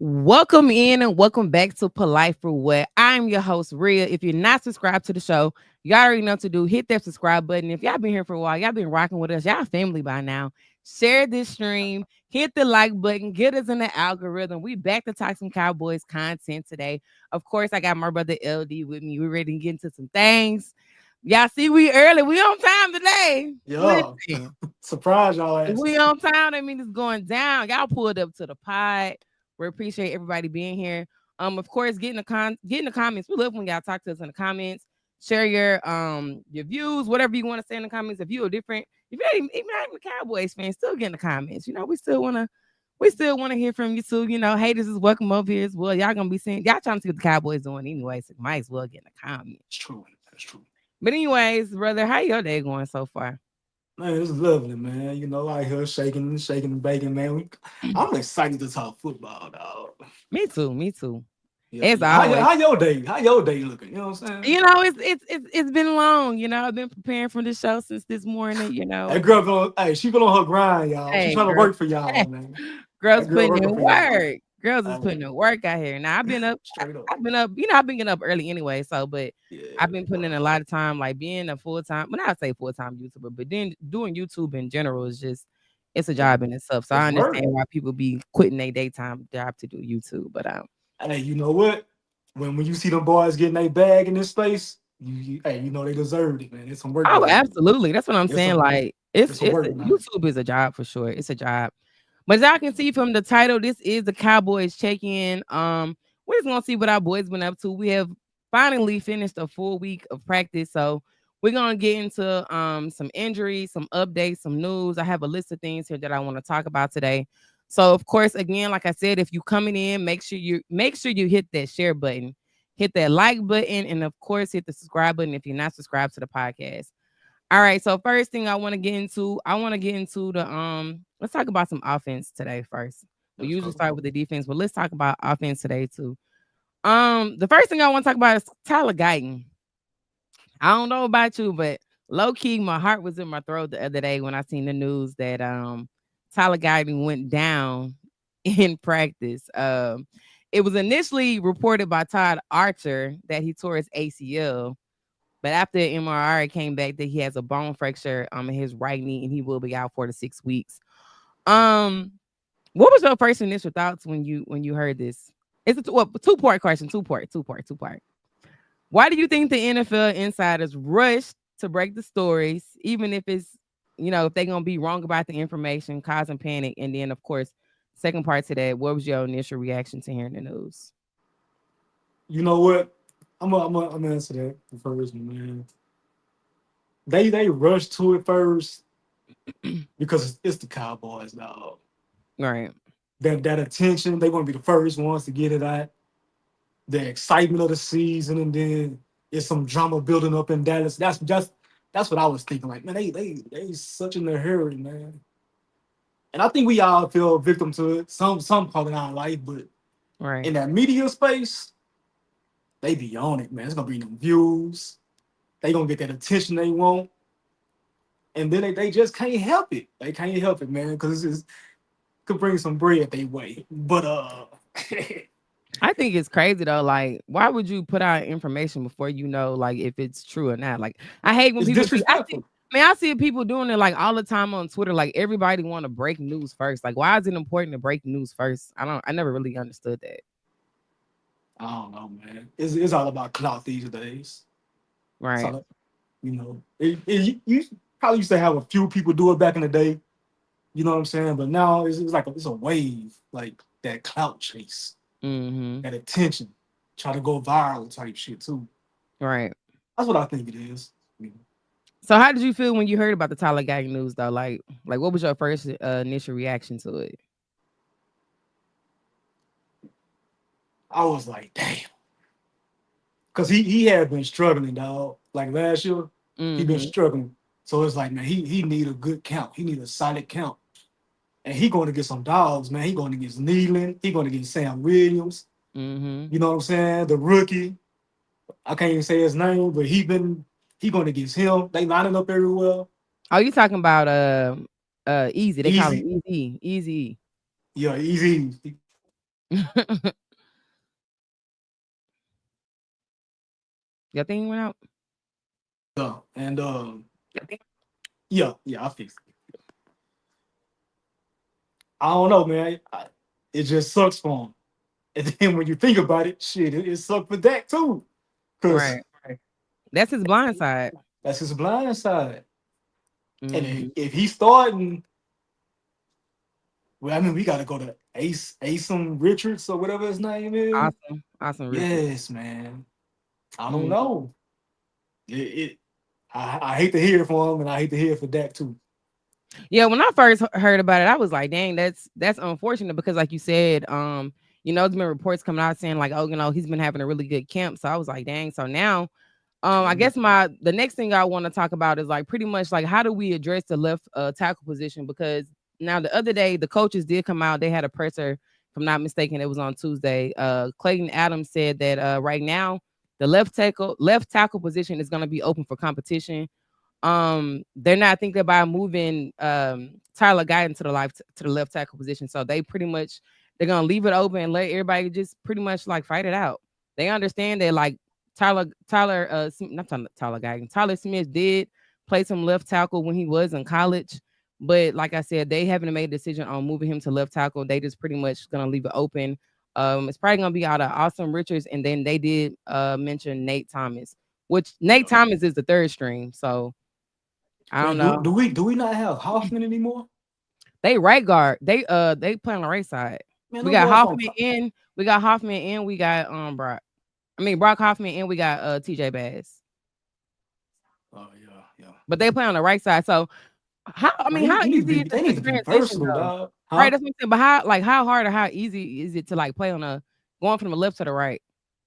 Welcome in and welcome back to Polite for What. I'm your host, Rhea. If you're not subscribed to the show, y'all already know what to do. Hit that subscribe button. If y'all been here for a while, y'all been rocking with us. Y'all family by now. Share this stream. Hit the like button. Get us in the algorithm. We back to talk some Cowboys content today. Of course, I got my brother LD with me. We're ready to get into some things. Y'all see, we early. We on time today. Yeah. Surprise y'all ass. We on time. That means it's going down. Y'all pulled up to the pod. We appreciate everybody being here. Of course, get in the comments. We love when y'all talk to us in the comments. Share your views, whatever you want to say in the comments. If you're different, if you're even not even a Cowboys fan, still get in the comments. You know, we still wanna hear from you too. You know, haters is welcome over here as well. Y'all gonna be seeing y'all trying to see what the Cowboys doing anyway, so might as well get in the comments. It's true. That's true. But anyways, brother, how your day going so far? Man, it's lovely, man. You know, out here shaking and baking, man. I'm excited to talk football, dog. Me too. Yeah, As yeah. always. How your day? How your day looking? You know what I'm saying? You know, it's been long. You know, I've been preparing for the show since this morning. You know, That girl she been on her grind, y'all. hey, She's trying to work for y'all, man. Girls That girl putting in working for y'all. work. Girls is putting in work out here. Now I've been up. Straight up. I've been up. You know, I've been getting up early anyway. So, but Yeah. I've been putting in a lot of time, like being a full time. When I say full time YouTuber, but then doing YouTube in general is just it's a job in itself. So I understand why people be quitting their daytime job to do YouTube. But hey, you know what? When you see them boys getting their bag in this space, you know they deserved it, man. It's some work. Oh, absolutely. That's what I'm saying. Like it's work YouTube is a job for sure. It's a job. But as y'all can see from the title, this is the Cowboys check-in. We're just gonna see what our boys been up to. We have finally finished a full week of practice, so we're gonna get into some injuries, some updates, some news. I have a list of things here that I want to talk about today. So, of course, again, like I said, if you coming in, make sure you hit that share button, hit that like button, and of course, hit the subscribe button if you're not subscribed to the podcast. All right, so first thing I want to get into the let's talk about some offense today first. We usually start with the defense, but let's talk about offense today too. The first thing I want to talk about is Tyler Guyton. I don't know about you, but low key, my heart was in my throat the other day when I seen the news that Tyler Guyton went down in practice. It was initially reported by Todd Archer that he tore his ACL. But after MRI, it came back that he has a bone fracture in his right knee and he will be out 4 to 6 weeks. What was your first initial thoughts when you heard this? It's a two-part question, two-part. Why do you think the NFL insiders rushed to break the stories, even if it's, you know, if they're going to be wrong about the information, causing panic? And then, of course, second part to that, what was your initial reaction to hearing the news? You know what? I'm gonna answer that first, man. They rushed to it first because it's the Cowboys, dog. Right. That attention, they want to be the first ones to get it out. The excitement of the season, and then it's some drama building up in Dallas. That's what I was thinking. Like, man, they such in a hurry, man. And I think we all feel victim to it, some part in our life, but right in that media space, they be on it, man. It's gonna bring them views. They gonna get that attention they want, and then they just can't help it. They can't help it, man, because it could bring some bread their way. But I think it's crazy though. Like, why would you put out information before you know, like, if it's true or not? Like, I hate when people. I see people doing it like all the time on Twitter. Like, everybody want to break news first. Like, why is it important to break news first? I never really understood that. I don't know, man. It's all about clout these days. Right. You know, you probably used to have a few people do it back in the day. You know what I'm saying? But now it's like it's a wave, like that clout chase, that attention, try to go viral type shit too. Right. That's what I think it is. So how did you feel when you heard about the Tyler Guyton news though? Like what was your first initial reaction to it? I was like, damn. Cause he had been struggling, dog. Like last year, he been struggling. So it's like, man, he need a good count. He need a solid count. And he going to get some dogs, man. He going to get Nealon. He going to get Sam Williams. You know what I'm saying? The rookie. I can't even say his name, but he going against him. They lining up everywhere. Oh, you talking about Easy. They call him Easy, Easy. Easy. yeah, easy. Your thing went out? Yeah, and yeah, I fixed it. I don't know, man. It just sucks for him. And then when you think about it, shit, it sucked for Dak too, because Right. That's his blind side. that's his blind side. And Hmm. if he's starting, well, I mean, we got to go to Asim Richards or whatever his name is. Awesome. Awesome Richard. Yes, man. I don't Mm. know. It I hate to hear it for him, and I hate to hear it for Dak too. Yeah, when I first heard about it, I was like, dang, that's unfortunate because like you said, there's been reports coming out saying like, oh, he's been having a really good camp. So I was like, dang. So now I Yeah. guess the next thing I want to talk about is like pretty much like how do we address the left tackle position? Because now the other day the coaches did come out, they had a presser, if I'm not mistaken, it was on Tuesday. Clayton Adams said that right now the left tackle position is going to be open for competition. They're not thinking about moving Tyler Guyton to the left tackle position. So they're gonna leave it open and let everybody just pretty much like fight it out. They understand that like not Tyler Guyton, Tyler Smith did play some left tackle when he was in college. But like I said, they haven't made a decision on moving him to left tackle. They just pretty much gonna leave it open. It's probably gonna be out of Austin Richards, and then they did mention Nate Thomas, which Nate Thomas is the third string. So I don't Wait, do, know. do we do we not have Hoffman anymore? They right guard. They play on the right side. Man, We them got boys on Hoffman top. in. We got Hoffman in. We got Brock. I mean Brock Hoffman and we got TJ Bass. Oh yeah, yeah. But they play on the right side. So Man, how he need to easy be. is it They need to to be transition versatile, though? dog. Right, Huh? that's what I'm saying. But how hard or how easy is it to like play on a going from the left to the right?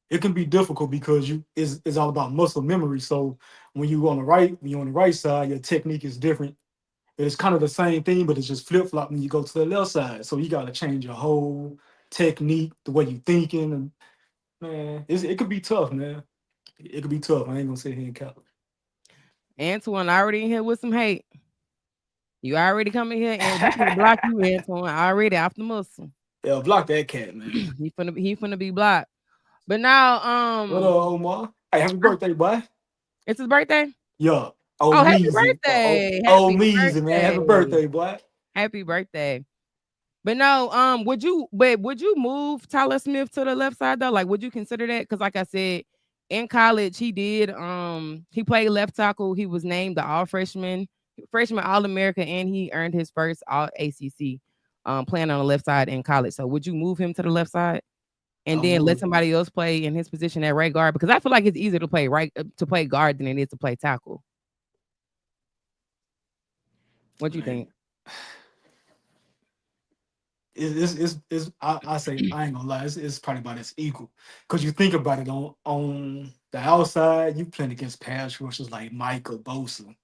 It can be difficult because it's all about muscle memory. So when you're on the right side, your technique is different. It's kind of the same thing, but it's just flip flop when you go to the left side. So you got to change your whole technique, the way you thinking, and man, it could be tough, man. It could be tough. I ain't gonna sit here and cap Antoine already in here with some hate. You already coming here and we finna block you, Antoine. Already off the muscle. Yeah, block that cat, man. he finna be blocked. But now, What up, Omar? Hey, happy birthday, boy. it's his birthday. Yeah. Oh, Oh, happy Measy. birthday! Oh, Happy Measy, man. Happy birthday! birthday, boy. Happy birthday! But no, would you move Tyler Smith to the left side though? Like, would you consider that? Because, like I said, in college he played left tackle. He was named the freshman All America, and he earned his first All ACC playing on the left side in college. So, would you move him to the left side and I then let would. somebody else play in his position at right guard? Because I feel like it's easier to play guard than it is to play tackle. What do you Man, think? I say I ain't gonna lie, it's probably about as equal. Cause you think about it on the outside, you playing against pass rushers like Michael Bosa.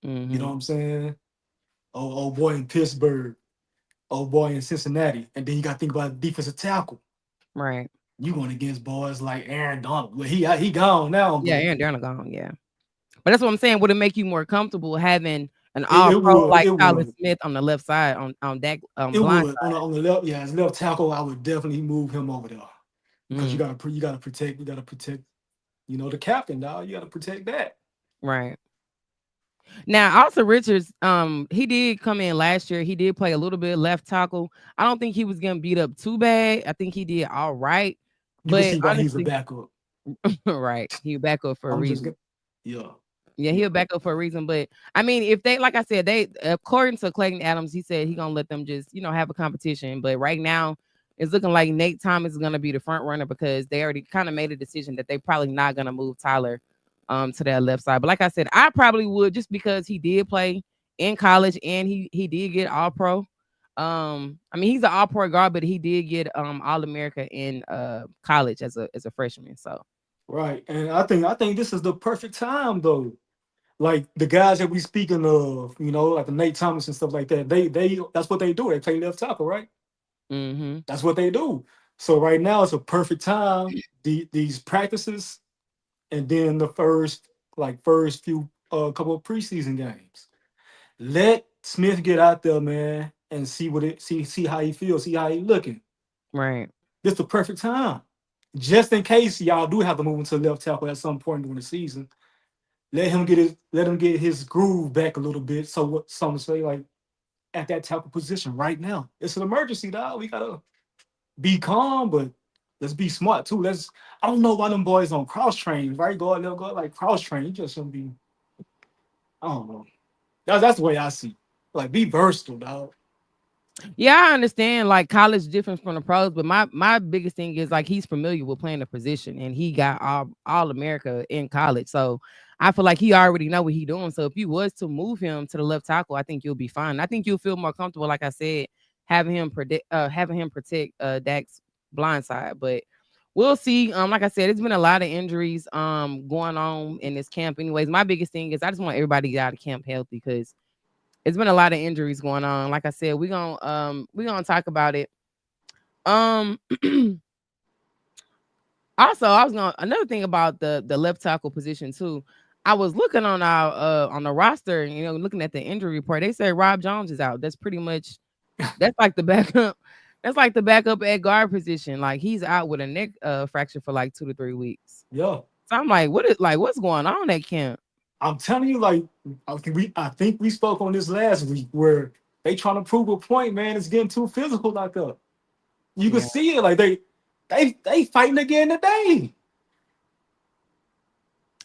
You know Hmm. what I'm saying? Oh boy in Pittsburgh, oh boy in Cincinnati, and then you got to think about defensive tackle. Right. You going against boys like Aaron Donald. Well, he gone now, Yeah, but Aaron Darnold gone. Yeah. But that's what I'm saying. Would it make you more comfortable having an it, all it pro would, like it Tyler would, Smith on the left side on that it blind would on the left. Yeah, as left tackle, I would definitely move him over there side? because you gotta protect the captain, dog. You gotta protect that. Right. Now, also Richards, he did come in last year. He did play a little bit left tackle. I don't think he was getting beat up too bad. I think he did all right. You can But see why he's a honestly, backup. right, he back up for a I'm just reason. gonna, yeah, Yeah, yeah. he'll back up for a reason. But I mean, if they, like I said, they according to Clayton Adams, he said he gonna let them just have a competition. But right now, it's looking like Nate Thomas is gonna be the front runner because they already kind of made a decision that they probably not gonna move Tyler to that left side. But like I said, I probably would just because he did play in college and he did get All Pro. I mean he's an All Pro guard, but he did get All America in college as a freshman. So Right. And I think this is the perfect time though. Like the guys that we speaking of, like the Nate Thomas and stuff like that, they that's what they do. They play left tackle, right? mm-hmm. That's what they do. So right now it's a perfect time. These practices, and then the first few couple of preseason games. Let Smith get out there, man, and see how he feels, see how he looking. Right. This the perfect time. Just in case y'all do have to move him to left tackle at some point during the season, let him get his groove back a little bit. So what some say like at that type of position right now. It's an emergency, dog. We gotta be calm, but let's be smart too. I don't know why them boys on cross train, right? They'll go like cross train. You just shouldn't be, I don't know. That's the way I see it. Like be versatile, dog. Yeah, I understand like college different from the pros, but my biggest thing is like he's familiar with playing the position and he got all America in college. So I feel like he already know what he doing. So if you was to move him to the left tackle, I think you'll be fine. I think you'll feel more comfortable, like I said, having him protect Dak's blind side. But we'll see. Like I said, it's been a lot of injuries going on in this camp. Anyways, my biggest thing is I just want everybody to get out of camp healthy because it's been a lot of injuries going on. Like I said, we're gonna talk about it. Um Also, I was gonna another thing about the left tackle position too. I was looking on the roster, looking at the injury report. They said Rob Jones is out. That's pretty much that's like the backup. That's like the backup at guard position. Like he's out with a neck fracture for like 2 to 3 weeks. Yeah. So I'm like, what's going on at camp? I'm telling you, like I think we spoke on this last week where they trying to prove a point, man. It's getting too physical like that. You can Yeah. see it, like they fighting again today.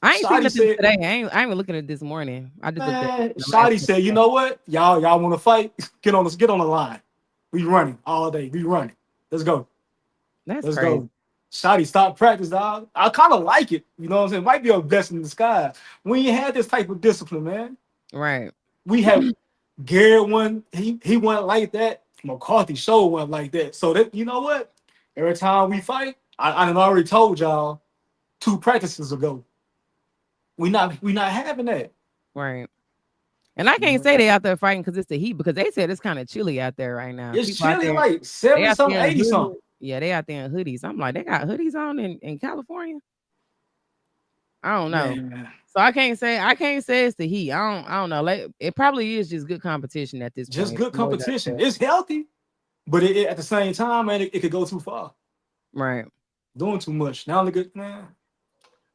I ain't seen Shotty nothing said, today. I ain't even looking at it this morning. I just looked at man, the last Shotty said, you one. know what? Y'all want to fight? Get on the line. We running all day. We running. Let's go. That's Let's crazy. go. Shotty, stop practice, dog. I kind of like it. You know what I'm saying? Might be a blessing in disguise. We ain't had this type of discipline, man. Right. We have Garrett one. He wasn't like that. McCarthy show wasn't like that. So that you know what? Every time we fight, I done already told y'all 2 practices ago. We not having that. Right. And I can't say they out there fighting because it's the heat because they said it's kind of chilly out there right now. It's People out chilly, there, like they 70 out something, there in 80 hoodies. something. Yeah, they out there in hoodies. I'm like, they got hoodies on in California. I don't know. Man, So I can't say it's the heat. I don't know. Like it probably is just good competition at this just point. good Boys out competition. there. It's healthy, but at the same time, man, it could go too far. Right. Doing too much. Now look at man.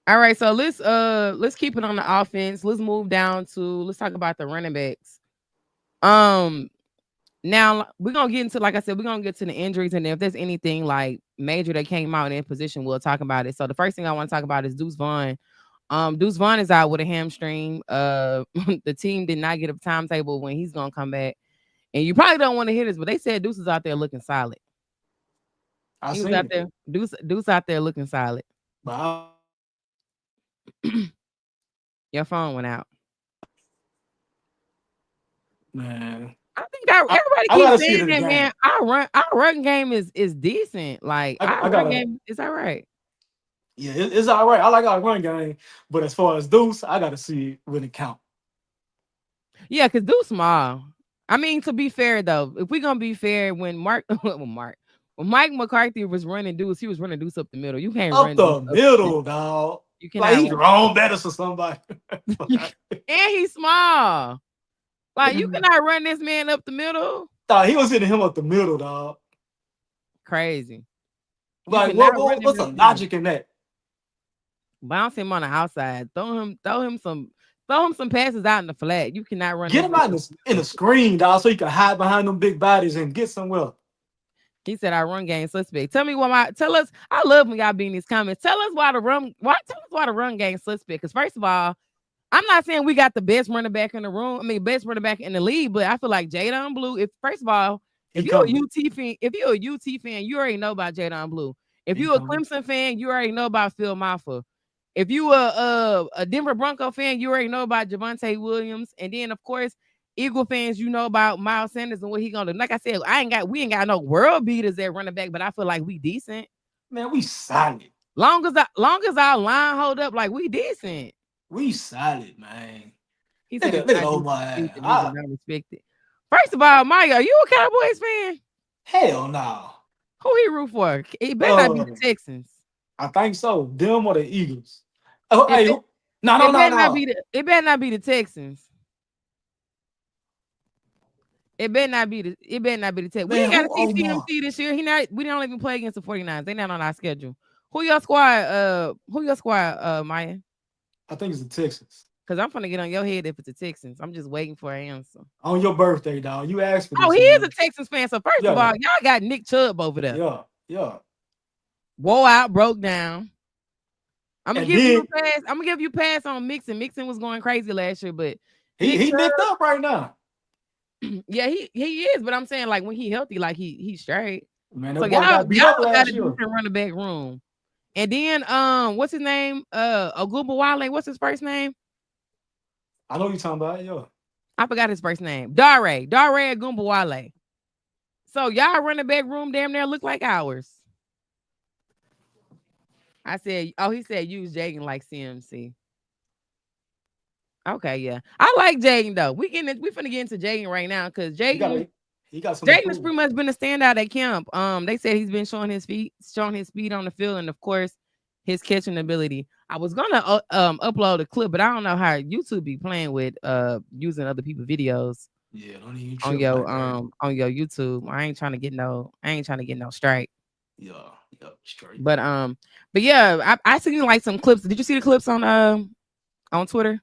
All right. So let's keep it on the offense. Let's move down to let's talk about the running backs. Um Now we're gonna get into, like I said, we're gonna get to the injuries, and if there's anything like major that came out in position, we'll talk about it. So the first thing I want to talk about is Deuce Vaughn. Deuce Vaughn is out with a hamstring. The team did not get a timetable when he's gonna come back, and you probably don't want to hear this, but they said Deuce is out there looking solid. I He was seen out it. there, Deuce out there looking solid. But Your phone went out. man, I think that I, everybody I keeps gotta see it saying in the that, man. game. Our run game is decent. Like I, our I run gotta game is all right. yeah, it's all right. I like our run game, but as far as Deuce, I gotta see it when it count. Yeah, because Deuce small. I mean, to be fair though, if we're gonna be fair, when Mike McCarthy was running Deuce, he was running Deuce up the middle. You can't Up run Deuce the up the middle. middle, dog. You Like cannot he run. wrong better for somebody. And he's small. Like you cannot run this man up the middle. Dog, he was hitting him up the middle, dog. Crazy. You Like cannot run him what's up the the middle. logic in that? Bounce him on the outside. Throw him some passes out in the flat. You cannot run Get this him man out up in the the middle. screen, dog, so he can hide behind them big bodies and get somewhere. He said our run game suspect. Tell us. I love when y'all be in these comments. Tell us why the run game suspect. Because first of all, I'm not saying we got the best running back in the room. I mean, best running back in the league, but I feel like Jadon Blue. If first of all, He coming. if you're a UT fan, you already know about Jadon Blue. If He you're a coming. Clemson fan, you already know about Phil Maffa. If you a Denver Bronco fan, you already know about Javonte Williams. And then of course, Eagle fans, you know about Miles Sanders and what he gonna do. Like I said, we ain't got no world beaters at running back, but I feel like we decent. Man, we solid. Long as our line hold up, like we decent. We solid, man. He said, Look "It's at look at not old decent, boy. stupid, nigga, not respected." First of all, Maya, are you a Cowboys fan? Hell no. Who he root for? It better not be Uh the Texans. I think so. Them or the Eagles. Oh, It hey, be, no, no, it no, better not be no. the it better not be the Texans. It better not be the Texans. We Man, ain't got to who see Omar? TMC this year. We don't even play against the 49ers. They not on our schedule. Who your squad, Maya? I think it's the Texans. Because I'm gonna get on your head if it's the Texans. I'm just waiting for an answer. On your birthday, dog. You asked for Oh, this, he is a man. Texans fan. So first of Yeah, all, y'all got Nick Chubb over there. yeah, yeah. Wore out, broke down. I'm gonna And give you then a pass. I'm gonna give you a pass on Mixon. Mixon was going crazy last year, but he Nick he nicked Chubb, up right now. yeah, he is. But I'm saying like when he healthy, like he's straight. Man, that So boy got beat y'all up got last a year. decent running back room. And then what's his name? Wale. What's his first name? I know what you're talking about. Yeah. I forgot his first name. Dare Wale. So y'all running back room damn near look like ours. I said, oh, he said use Jaden like CMC. Okay, yeah. I like Jaden though. We finna get into Jaden right now because He got Jaden a, he got some to Jaden has prove. pretty much been a standout at camp. They said he's been showing his speed on the field, and of course, his catching ability. I was gonna upload a clip, but I don't know how YouTube be playing with using other people's videos Yeah, don't even trip like that. on your YouTube. I ain't trying to get no strike. Yeah, yeah, straight. But yeah, I seen like some clips. Did you see the clips on Twitter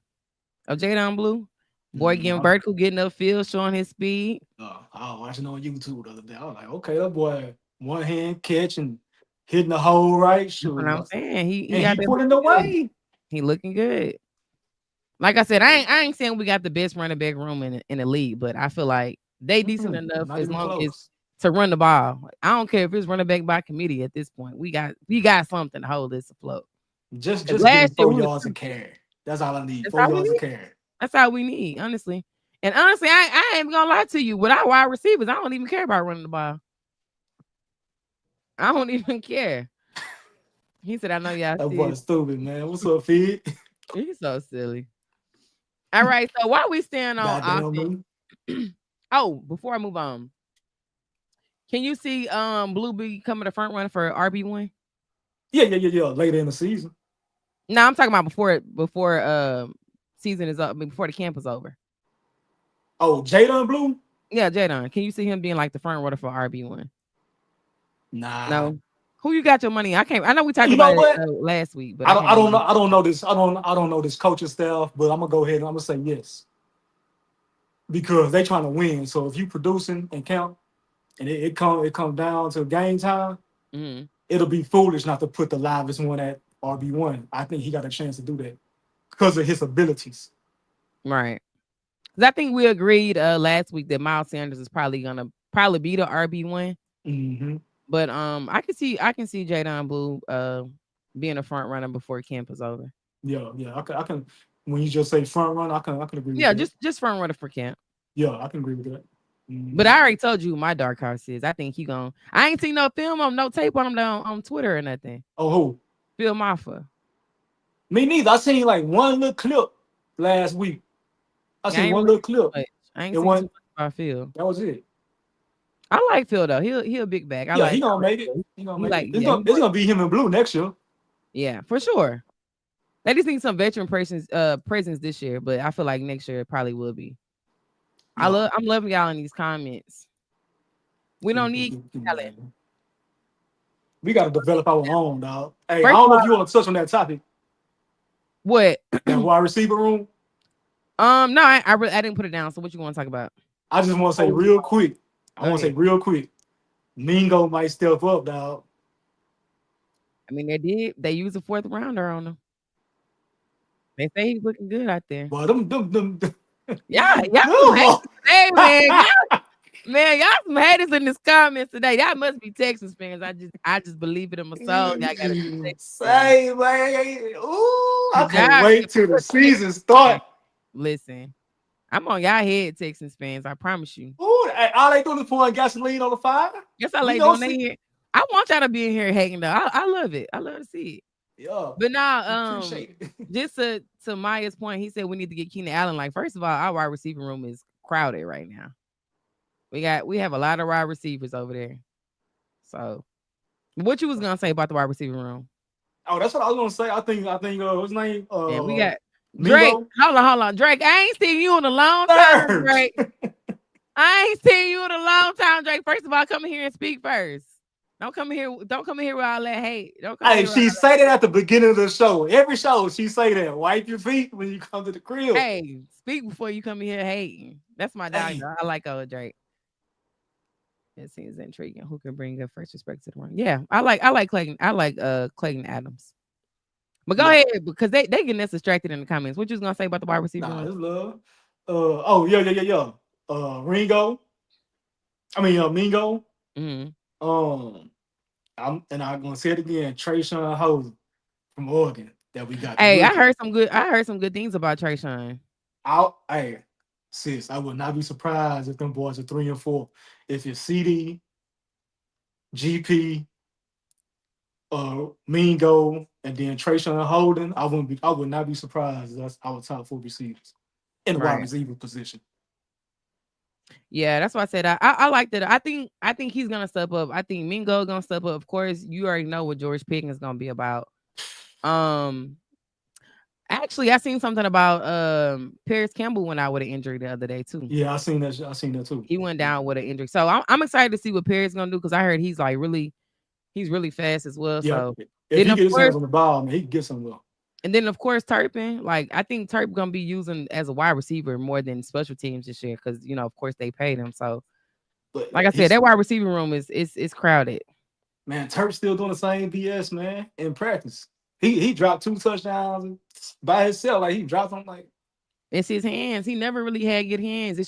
of Jadon Blue? Boy getting No, vertical, getting upfield, showing his speed. I was watching on YouTube the other day. I was like, okay, that boy one hand catch and hitting the hole right, That's what sure. I'm saying. He And out he there pulling looking the good. way. He looking good. Like I said, I ain't saying we got the best running back room in the league, but I feel like they decent enough Not as even long as close. to run the ball. I don't care if it's running back by committee at this point. We got something to hold this afloat. Just Because give me last year 4 we was yards of tripping. carry. That's all I need. That's 4 all we yards of need. carry. That's all we need, honestly. And honestly, I ain't even gonna lie to you. With our wide receivers, I don't even care about running the ball. I don't even care. He said, I know y'all That see boy it. stupid, man. What's up, Fid? He's so silly. All right, so while we stand on Goddamn offense, me. oh, before I move on, can you see Blue becoming the front runner for RB1? Yeah, yeah, yeah, yeah. Later in the season. No, I'm talking about before season is up, before the camp is over. Oh, Jadon Blue? Yeah, Jadon, can you see him being like the front runner for RB1? Nah. No. Who you got your money? I know we talked You about know it what? last week, but I I don't can't I don't know remember. I don't know this. I don't know this coaching staff, but I'm gonna go ahead and I'm gonna say yes. Because they trying to win. So if you producing and count and it comes down to game time, Mhm. it'll be foolish not to put the livest one at RB1. I think he got a chance to do that because of his abilities. Right. 'Cause I think we agreed last week that Miles Sanders is probably gonna be the RB1. Hmm. But I can see Jadon Blue being a front runner before camp is over. Yeah, yeah. I can when you just say front run, I can agree with Yeah, that. just front runner for camp. Yeah, I can agree with that. But Mhm. I already told you who my dark horse is. I think he gon' I ain't seen no film on no tape on him on Twitter or nothing. Oh, who? Phil Maffa. Me neither. I seen like one little clip last week. I Yeah, I seen ain't one really little seen too clip. much. I ain't It seen too one much about Phil. that was it. I like Phil though. He a big back. Yeah, he gonna I like make it. Phil. He gonna He make it. like It's yeah, gonna he it's work. gonna be him in blue next year. Yeah, for sure. They just need some veteran presence this year, but I feel like next year it probably will be. Yeah. I'm loving y'all in these comments. We don't need talent. We gotta develop our own, dog. Hey, I First don't of know all, if you want to touch on that topic, what? that wide receiver room. No, I didn't put it down. So what you want to talk about? I just want to say Oh, real quick. I go want to say ahead. real quick. Mingo might step up, dog. I mean, they did. They used a fourth rounder on him. They say he's looking good out there. But them Y'all some them haters today, man. boy. Y'all some haters in this comments today. Y'all must be Texas fans. I just believe it in my soul. Y'all gotta be Texas fans. Say, man. Ooh, I 'Cause can't y'all, wait if till you the a Texas season fan, start. listen, I'm on y'all head, Texans fans. I promise you. Ooh, hey, all they doing is pouring gasoline on the fire. Guess how We they gonna doing they see. here. I want y'all to be in here hating though. I love it. I love to see it. Yeah, But now, appreciate it. just to Maya's point, he said we need to get Keenan Allen. Like, first of all, our wide receiver room is crowded right now. We have a lot of wide receivers over there. So, what you was gonna say about the wide receiver room? Oh, that's what I was gonna say. I think what's his name? And we got Drake. Mingo. Hold on. Drake, I ain't seen you in a long time, Third. Drake. I ain't seen you in a long time, Drake. First of all, come in here and speak first. Don't come in here with all that hate. Don't come in Hey, here with all she that say that hate. at the beginning of the show. Every show, she say that. Wipe your feet when you come to the crib. Hey, speak before you come in here hating. That's my dog, Hey, though. I like old Drake. It seems intriguing. Who can bring a fresh perspective to the room? Yeah, I like Clayton. I like Clayton Adams. But go yeah. ahead because they getting us distracted in the comments. What you was gonna say about the wide receiver Nah, room? it's love. Oh yeah. Ringo. I mean Mingo. Hmm. Um, I'm gonna say it again. Trayshawn Hosen from Oregon that we got the Hey, rookie. I heard some good things about Trayshawn. Hey, sis, I would not be surprised if them boys are 3 and 4. If it's CD, GP, Mingo, and then Trayshawn Holden, I would not be surprised. If that's our top 4 receivers in the wide Right. receiver position. Yeah, that's why I said I like that. I think he's gonna step up. I think Mingo gonna step up. Of course, you already know what George Pickens is gonna be about. Um, actually, I seen something about Paris Campbell went out with an injury the other day too. Yeah, I seen that. I seen that too. He went down with an injury, so I'm excited to see what Paris gonna do because I heard he's really fast as well. Yeah, So if then he of get his course hands on the ball, man, he can get somewhere. and then of course Turpin, like I think Turp gonna be using as a wide receiver more than special teams this year because of course they paid him. So But like I said, he's that wide receiving room is crowded. man, Turk still doing the same BS, man, in practice. He dropped 2 touchdowns by himself. Like he dropped them like It's his hands. He never really had good hands.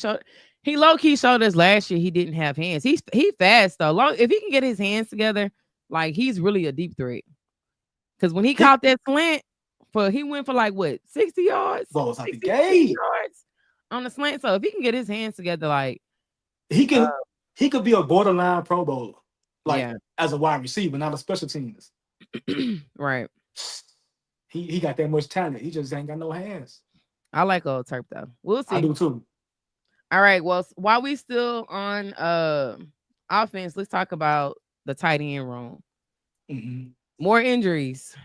He low key showed us last year he didn't have hands. He fast though. If he can get his hands together, like he's really a deep threat. Because when he he caught that slant he went for like what 60 yards, balls out the 60 gate. yards on the slant. So if he can get his hands together, like He uh can he could be a borderline Pro Bowler, like yeah, as a wide receiver, not a special teams. right. He got that much talent. He just ain't got no hands. I like old Turp though. We'll I see. do too. All right. Well, while we still on offense, let's talk about the tight end room. Hmm. More injuries.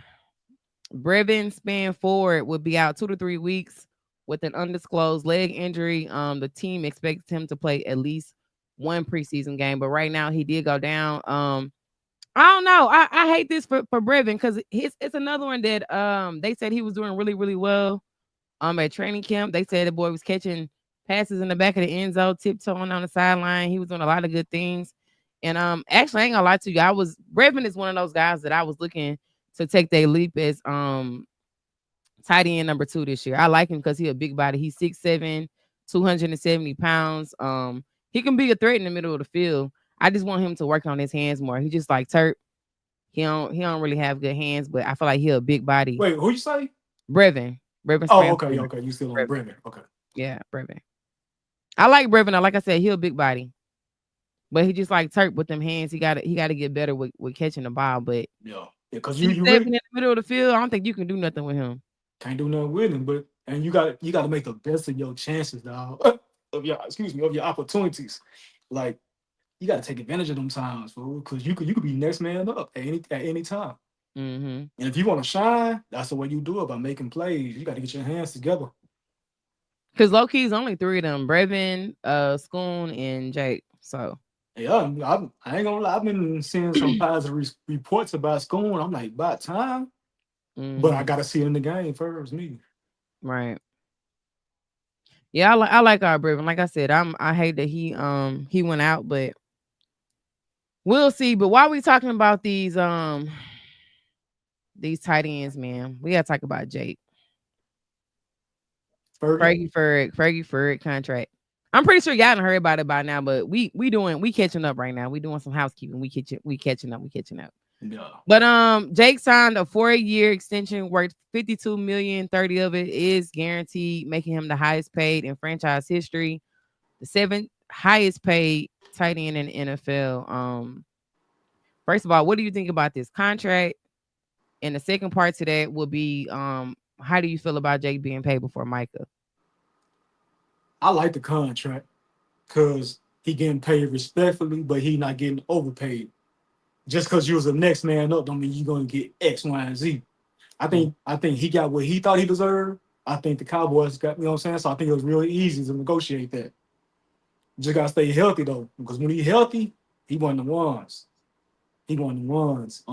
Brevin Span Ford will be out 2 to 3 weeks with an undisclosed leg injury. The team expects him to play at least one preseason game, but right now he did go down. I don't know. I hate this for Brevin because it's another one that they said he was doing really really well at training camp. They said the boy was catching passes in the back of the end zone, tiptoeing on the sideline. He was doing a lot of good things. And actually, I ain't gonna lie to you. Brevin is one of those guys that I was looking to take their leap as tight end number 2 this year. I like him because he's a big body. He's 6'7", 270 pounds. He can be a threat in the middle of the field. I just want him to work on his hands more. He just like Turp. He don't really have good hands, but I feel like he's a big body. Wait, who you say? Brevin. Brevin Oh, Spanford. okay, okay. You still on Brevin. Bremen? Okay. Yeah, Brevin. I like Brevin. Like I said, he a big body. But he just like Turk with them hands. He gotta get better with catching the ball. But Yeah, because you six you seven really in the middle of the field, I don't think you can do nothing with him. can't do nothing with him. But and you got to make the best of your chances, dog. Of your opportunities. Like you got to take advantage of them times, fool. Because you could be next man up at any time. Mm-hmm. And if you want to shine, that's the way you do it by making plays. You got to get your hands together. Because low key's only 3 of them: Brevin, Schoon, and Jake. So Yeah, I ain't gonna lie. I've been seeing some positive reports about school. I'm like, about time. But I mm-hmm. gotta see it in the game first. Me. Right. Yeah, I like our Brevin. Like I said, I hate that he went out, but we'll see. But while we talking about these tight ends, man, we gotta talk about Jake. Fergie. Fergie Ferg contract. I'm pretty sure y'all done heard about it by now, but we catching up right now. We doing some housekeeping. We catching up. Yeah. But Jake signed a 4-year extension worth 52 million. 30 of it is guaranteed, making him the highest paid in franchise history, the 7th highest paid tight end in the NFL. First of all, what do you think about this contract? And the second part to that will be how do you feel about Jake being paid before Micah? I like the contract because he getting paid respectfully, but he not getting overpaid. Just because you was the next man up, don't mean you're gonna get X, Y, and Z. I think he got what he thought he deserved. I think the Cowboys got, you know what I'm saying? So I think it was really easy to negotiate that. Just gotta stay healthy though. Because when he healthy, he one of the ones. He one of the ones.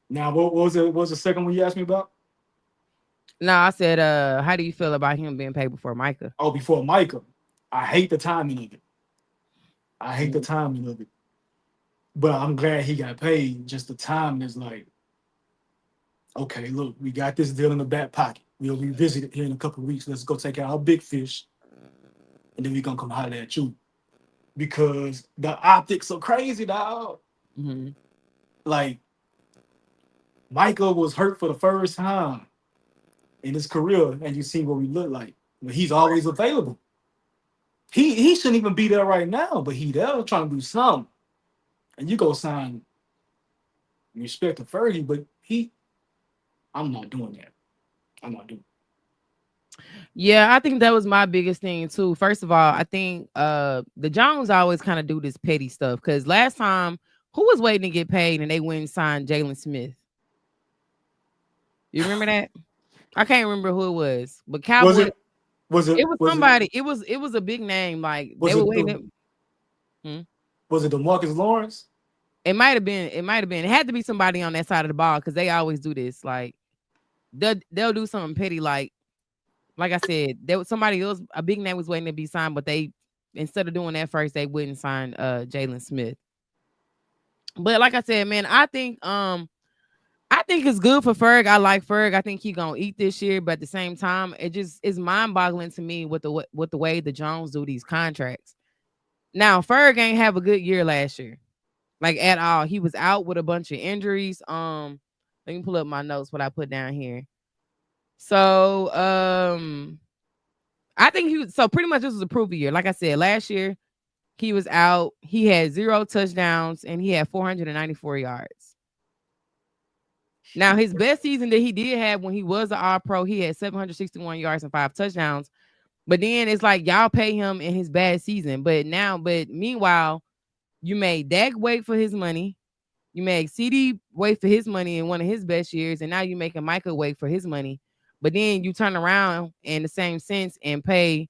Now what was the second one you asked me about? No, I said, how do you feel about him being paid before Micah? Oh, before Micah. I hate the timing of it. I hate the timing of it. But I'm glad he got paid. Just the timing is like, okay, look, we got this deal in the back pocket. We'll revisit it here in a couple of weeks. Let's go take out our big fish, and then we gonna come holler at you. Because the optics are crazy, dog. Mm-hmm. Like, Michael was hurt for the first time in his career, and you see what we look like. But he's always available. He shouldn't even be there right now, but he there trying to do something. And you go sign respect to Fergie, but I'm not doing that. I'm not doing. Yeah, I think that was my biggest thing too. First of all, I think the Jones always kind of do this petty stuff because last time who was waiting to get paid and they went and signed Jalen Smith. You remember that? I can't remember who it was, but Was Cowboys. it was it It was was it somebody. It was a big name. Like they was were it waiting. the Hmm? was it DeMarcus Lawrence? It might have been. It might have been. It had to be somebody on that side of the ball because they always do this. Like they'll do something petty. Like I said, there was somebody else. A big name was waiting to be signed, but they instead of doing that first, they wouldn't sign Jalen Smith. But like I said, man, I think it's good for Ferg. I like Ferg. I think he gonna eat this year, but at the same time, it just is mind boggling to me with the way the Jones do these contracts. Now, Ferg ain't have a good year last year, like at all. He was out with a bunch of injuries. Let me pull up my notes. What I put down here. So, I think so pretty much this was a proof year. Like I said, last year he was out. He had 0 touchdowns and he had 494 yards. Now, his best season that he did have when he was an All Pro, he had 761 yards and 5 touchdowns. But then it's like y'all pay him in his bad season. But meanwhile, you made Dak wait for his money. You made CD wait for his money in one of his best years, and now you making Micah wait for his money. But then you turn around in the same sense and pay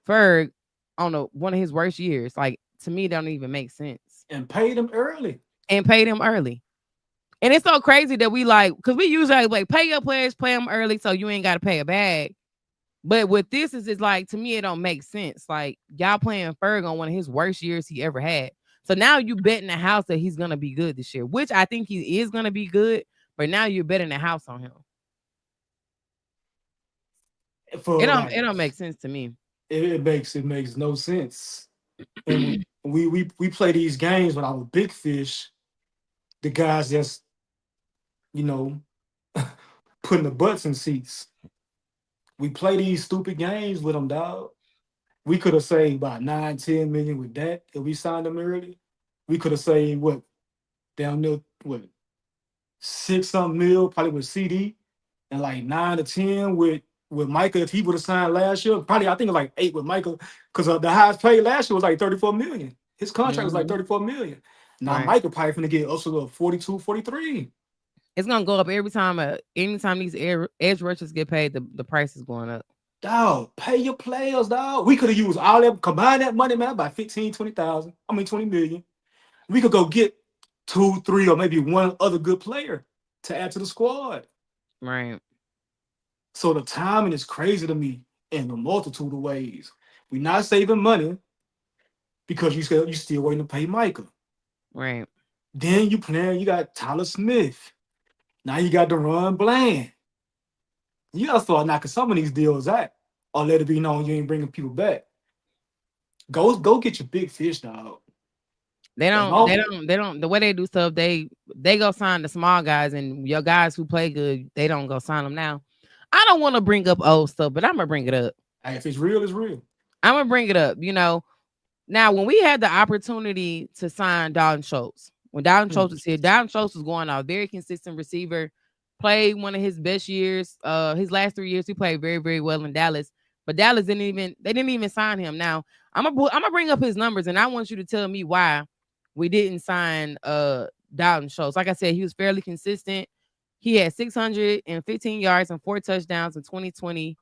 Ferg on one of his worst years. Like to me, that don't even make sense. And paid him early. And paid him early. And it's so crazy that we like because we usually like pay your players, play them early, so you ain't got to pay a bag. But with this is it's like to me it don't make sense. Like y'all playing Ferg on one of his worst years he ever had. So now you betting the house that he's gonna be good this year, which I think he is gonna be good. But now you're betting the house on him. For like It don't make sense to me. it makes no sense. And we play these games with our big fish, the guys that's, you know, putting the butts in seats. We play these stupid games with them, dog. We could have saved about 9, 10 million with that if we signed them early. We could have saved what down there, what 6 something mil probably with CD, and like 9 to 10 with Micah if he would have signed last year. Probably I think it was like 8 with Michael because the highest paid last year was like 34 million. His contract was like Mhm. 34 million. Now Right. Michael probably finna get up to 42, 43. It's gonna go up every time. Anytime these edge rushers get paid, the price is going up. Dog, pay your players, dog. We could have used all that, combine that money, man, by 15, 20,000. I mean 20 million. We could go get 2, 3, or maybe one other good player to add to the squad. Right. So the timing is crazy to me in a multitude of ways. We're not saving money because you still waiting to pay Micah. Right. Then you got Tyler Smith. Now you got Deron Bland. You gotta start knocking some of these deals out, or let it be known you ain't bringing people back. Go get your big fish, dog. They As don't. They long don't. They don't. The way they do stuff, they go sign the small guys, and your guys who play good, they don't go sign them now. I don't want to bring up old stuff, but I'm gonna bring it up. hey, if it's real, it's real. I'm gonna bring it up. Now when we had the opportunity to sign Dalton Schultz, when Dalton Hmm. Schultz was here, Dalton Schultz was going out, very consistent receiver, played one of his best years. His last 3 years, he played very, very well in Dallas. But Dallas didn't even sign him. Now I'm gonna bring up his numbers, and I want you to tell me why we didn't sign Dalton Schultz. Like I said, he was fairly consistent. He had 615 yards and 4 touchdowns in 2020,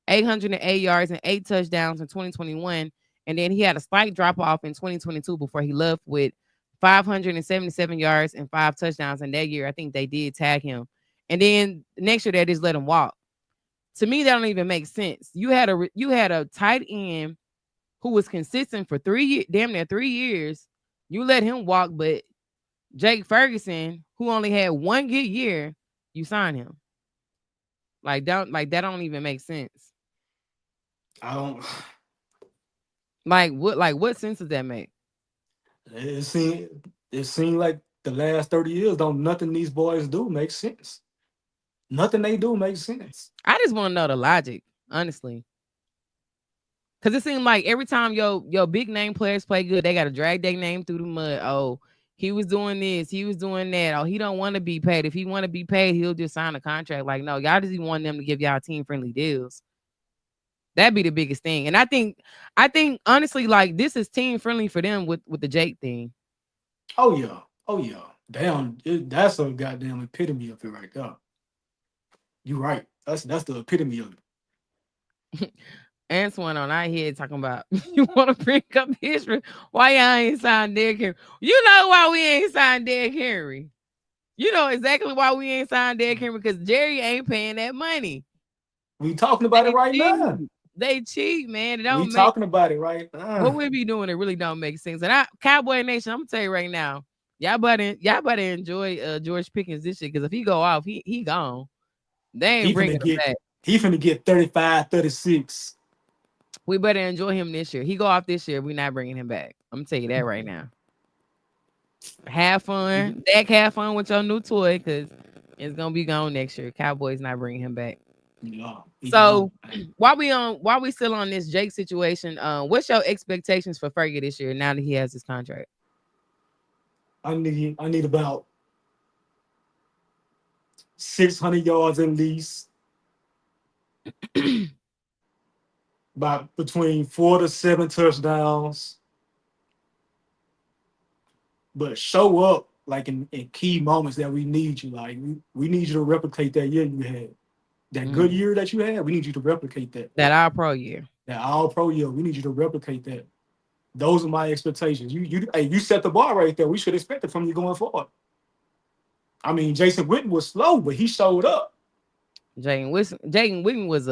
808 yards and 8 touchdowns in 2021, and then he had a slight drop off in 2022 before he left with 577 yards and 5 touchdowns. In that year, I think they did tag him, and then next year they just let him walk. To me, that don't even make sense. You had a tight end who was consistent for damn near 3 years. You let him walk, but Jake Ferguson, who only had one good year, you sign him. That don't even make sense. I don't. What sense does that make? It seemed like the last 30 years don't nothing these boys do makes sense. Nothing they do makes sense. I just want to know the logic, honestly. Cause it seemed like every time your big name players play good, they gotta drag their name through the mud. Oh, he was doing this, he was doing that. Oh, he don't want to be paid. If he want to be paid, he'll just sign a contract. Like, no, y'all just want them to give y'all team friendly deals. That'd be the biggest thing. And I think honestly, like this is team friendly for them with the Jake thing. Oh yeah. Oh yeah. Damn, that's a goddamn epitome of it right there. You right. That's the epitome of it. Antoine on our head talking about you want to bring up history. Why y'all ain't signed Derrick Henry? You know why we ain't signed Derrick Henry. You know exactly why we ain't signed Derrick Henry because Jerry ain't paying that money. We talking about it They right now. cheat. They cheat, man. It We don't make talking about it right what now. we be doing. It really don't make sense. And Cowboy Nation, I'm gonna tell you right now, y'all better enjoy George Pickens this year because if he go off, he gone. They ain't He bringing finna him get back. he finna get 35, 36. We better enjoy him this year. He go off this year. We not bringing him back. I'm gonna tell you that right now. Have fun. Dak, have fun with your new toy because it's gonna be gone next year. Cowboys not bringing him back. Yeah, he gone. So while we still on this Jake situation, what's your expectations for Fergie this year now that he has his contract? I need about 600 yards at least, about between 4 to 7 touchdowns. But show up like in key moments that we need you. Like we need you to replicate that year you had. That good Mm, year that you had, we need you to replicate that. that All Pro year. That all pro year, we need you to replicate that. Those are my expectations. You set the bar right there. We should expect it from you going forward. I mean, Jason Witten was slow, but he showed up. Jaden Witten was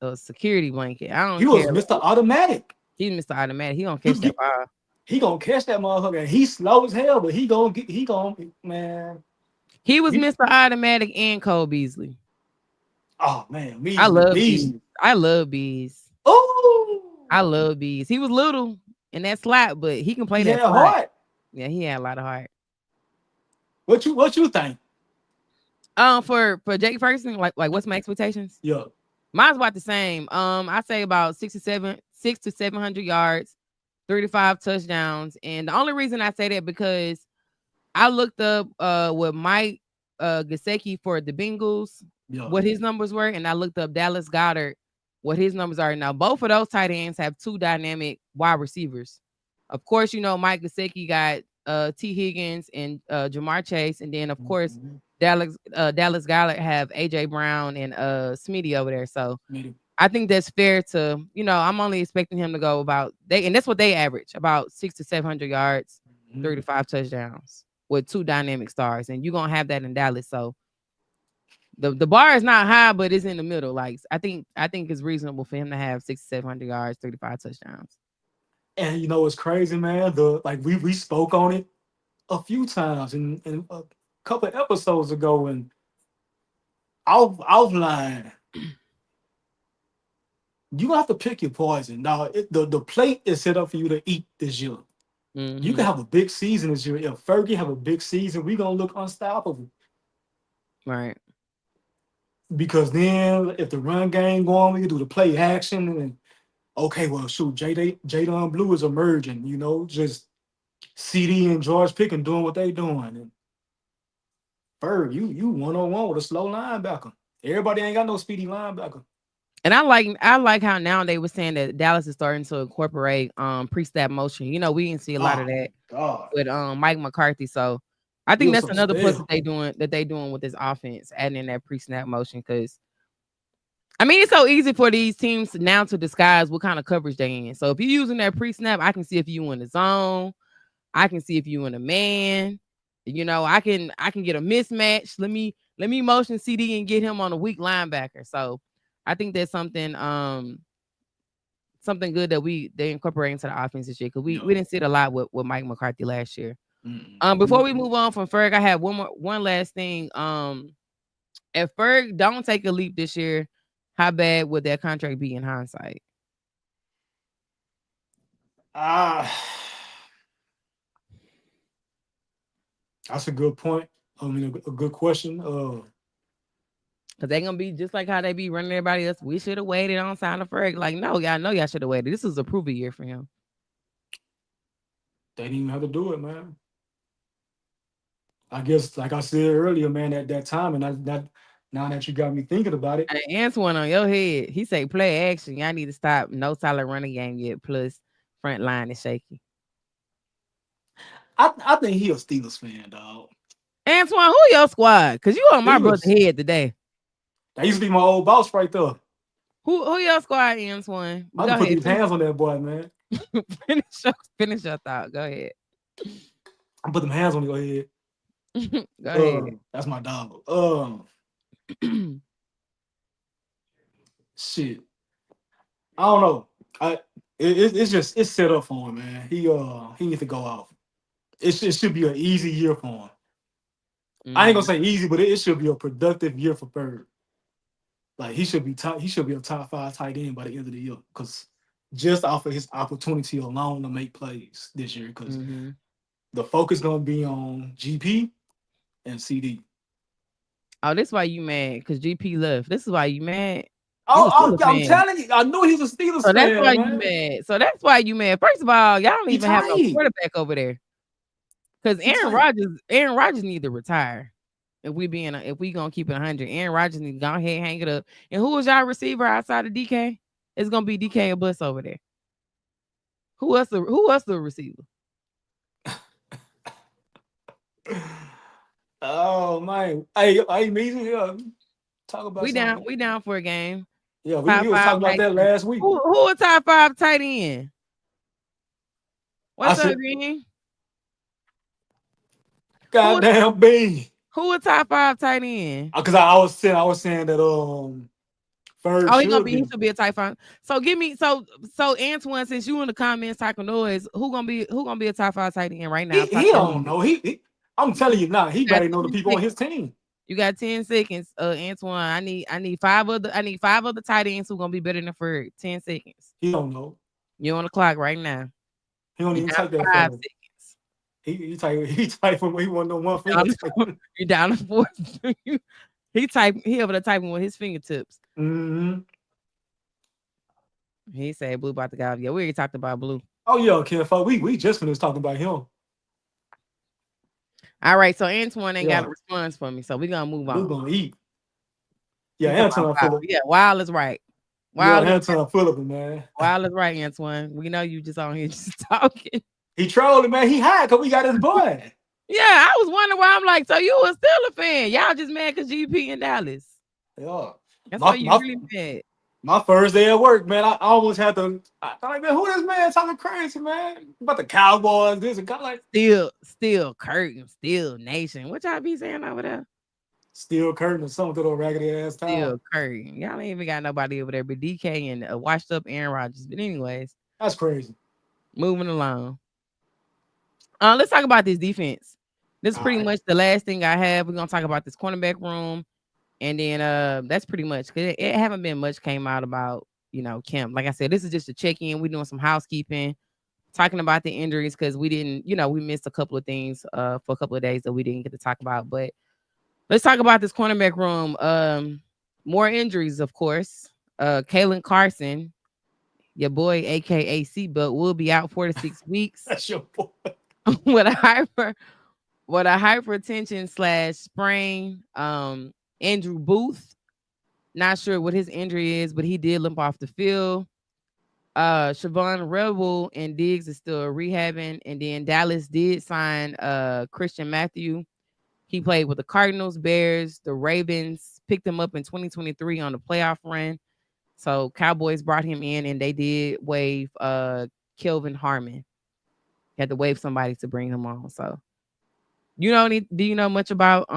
a security blanket. I He don't was care. Mr. Automatic. He's Mr. Automatic. He don't You catch that get ball. he gonna catch that motherfucker. He's slow as hell, but he gonna man. He was You, Mr. Automatic and Cole Beasley. oh man, I Measly, love Bees. Measly. I love Bees. I Oh, love Bees. He was little in that slot, but he can play he that had slot. heart. Yeah, he had a lot of heart. What you think? For Jake Ferguson, like what's my expectations? Yeah, Mine's about the same. I say about 6 to 700 yards, 3 to 5 touchdowns. And the only reason I say that because I looked up what Mike Gesicki for the Bengals, yeah. what his numbers were, and I looked up Dallas Goddard, what his numbers are. Now, both of those tight ends have two dynamic wide receivers. Of course, Mike Gesicki got T. Higgins and Jamar Chase, and then of course Mhm. Dallas Goddard have AJ Brown and Smitty over there. So Made it. I think that's fair to, I'm only expecting him to go and that's what they average, about 6 to 700 yards, Mhm. 3 to 5 touchdowns with two dynamic stars. And you're gonna have that in Dallas. So the bar is not high, but it's in the middle. Like I think it's reasonable for him to have 6 to 700 yards, 3 to 5 touchdowns. And you know what's crazy, man? The like we spoke on it a few times in a couple of episodes ago, and offline, you have to pick your poison. Now, the plate is set up for you to eat this year. You can Hmm. have a big season this year. If Fergie have a big season, we gonna look unstoppable. Right. Because then if the run game going, we can do the play action and okay, well shoot, Jadon Blue is emerging, just CD and George Pickens doing what they doing. And Ferg, you 1-on-1 with a slow linebacker. Everybody ain't got no speedy linebacker. And I like how now they were saying that Dallas is starting to incorporate pre-snap motion. We didn't see a lot of Oh that God, with Mike McCarthy. So I think you're that's so another plus stale. that they doing with this offense, adding in that pre-snap motion. Because I mean, it's so easy for these teams now to disguise what kind of coverage they in. So if you're using that pre-snap, I can see if you in the zone. I can see if you in a man. I can get a mismatch. Let me motion CD and get him on a weak linebacker. So I think that's something good that they incorporate into the offense this year because we No. didn't see it a lot with Mike McCarthy last year. Before Mm-mm. we move on from Ferg, I have one last thing. If Ferg don't take a leap this year, how bad would that contract be in hindsight? Ah, that's a good point. I mean, a good question. Cause they gonna be just like how they be running everybody else. We should have waited on sign of Ferg. Like, no, y'all know y'all should have waited. This was a prove year for him. they didn't even have to do it, man. I guess, like I said earlier, man, at that time, and that now that you got me thinking about it, And Antoine on your head, he say play action. Y'all need to stop. No solid running game yet. Plus, front line is shaky. I think he a Steelers fan, dog. Antoine, who your squad? Cause you on my brother Steelers. head today. That used to be my old boss right there. Who your squad, Antoine? I Go can put ahead. these hands on that boy, man. Finish your thought. Go ahead. I put them hands on your head. Go ahead. That's my dog. Shit. I don't know. It's just it's set up for him, man. He needs to go off. It should be an easy year for him. I ain't gonna Mhm. say easy, but it should be a productive year for Bird. Like he should be top. He should be a top five tight end by the end of the year. Because just off of his opportunity alone to make plays this year, because Mhm. the focus gonna be on GP and CD. Oh, this why you mad? Cause GP left. This is why you mad. You a Oh, Steelers I'm fan. telling you, I knew he was a Steelers So that's why fan, you man. mad. First of all, y'all don't He even have no tight. quarterback over there. Cause He tight. Aaron Rodgers need to retire. If we gonna keep it 100, Aaron Rodgers need to go ahead and hang it up. And who is y'all receiver outside of DK? It's gonna be DK and Bus over there. Who else the receiver? Oh man, hey, meeting here. Talk about something. We down for a game. Yeah, we Top was five talking about that Nation. last week. Who a top five tight end? I What's up, said, Green? Who a, goddamn bean. who a top five tight end? Because I was saying that Ferg Oh, should he be. should be a top five. So give me so Antoine, since you in the comments talking noise, who gonna be a top five tight end right now? Talk He that don't noise. know. I'm telling you now, he You got better know the 10 people on seconds. his team. You got 10 seconds, Antoine. I need five other tight ends who gonna be better than Ferg. 10 seconds. He don't know. You're on the clock right now. He don't You're even down type to that 5 fast. seconds. He type from he want no one finger Down to, type. you're down to 4. He over there typing with his fingertips. Mm-hmm. He said Blue about to go. Yeah, we already talked about Blue. Oh yeah, Ken Fo. We just finished talking about him. All right, so Antoine ain't got a Yeah, response for me, so we're gonna move Blue on. gonna eat. Yeah, He talking about Anton Wild. Phillip. Yeah, Wild is right. Yeah, Wild is Anton Phillip, man. Wild is right, Antoine. We know you just on here just talking. He trolling, man. He high because we got his boy. Yeah, I was wondering why I'm like, so you was still a fan. Y'all just mad because GP in Dallas. Yeah. That's why My, you my really mad. my first day at work, man, I almost had to. I'm like, man, who this man talking crazy, man? About the Cowboys, this and kind of like Still curtain, still nation. What y'all be saying over there? steel curtain or something to those raggedy ass towel. Still curtain. Y'all ain't even got nobody over there but DK and washed up Aaron Rodgers. But anyways, That's crazy. moving along. Let's talk about this defense. This is All pretty right. much the last thing I have. We're gonna talk about this cornerback room, and then that's pretty much because it haven't been much came out about Kemp. Like I said, this is just a check in. We're doing some housekeeping, talking about the injuries because we didn't, we missed a couple of things for a couple of days that we didn't get to talk about. But let's talk about this cornerback room. More injuries, of course. Kalen Carson, your boy, aka Seatbelt, will be out 4 to 6 weeks That's your boy. with a hypertension slash sprain. Andrew Booth Not sure what his injury is, but he did limp off the field. Siobhan Rebel and Diggs is still rehabbing, and then Dallas did sign Christian Matthew. He played with the Cardinals, Bears, the Ravens, picked him up in 2023 on the playoff run. So Cowboys brought him in, and they did waive Kelvin Harmon. Had to waive somebody to bring him on. So do you know much about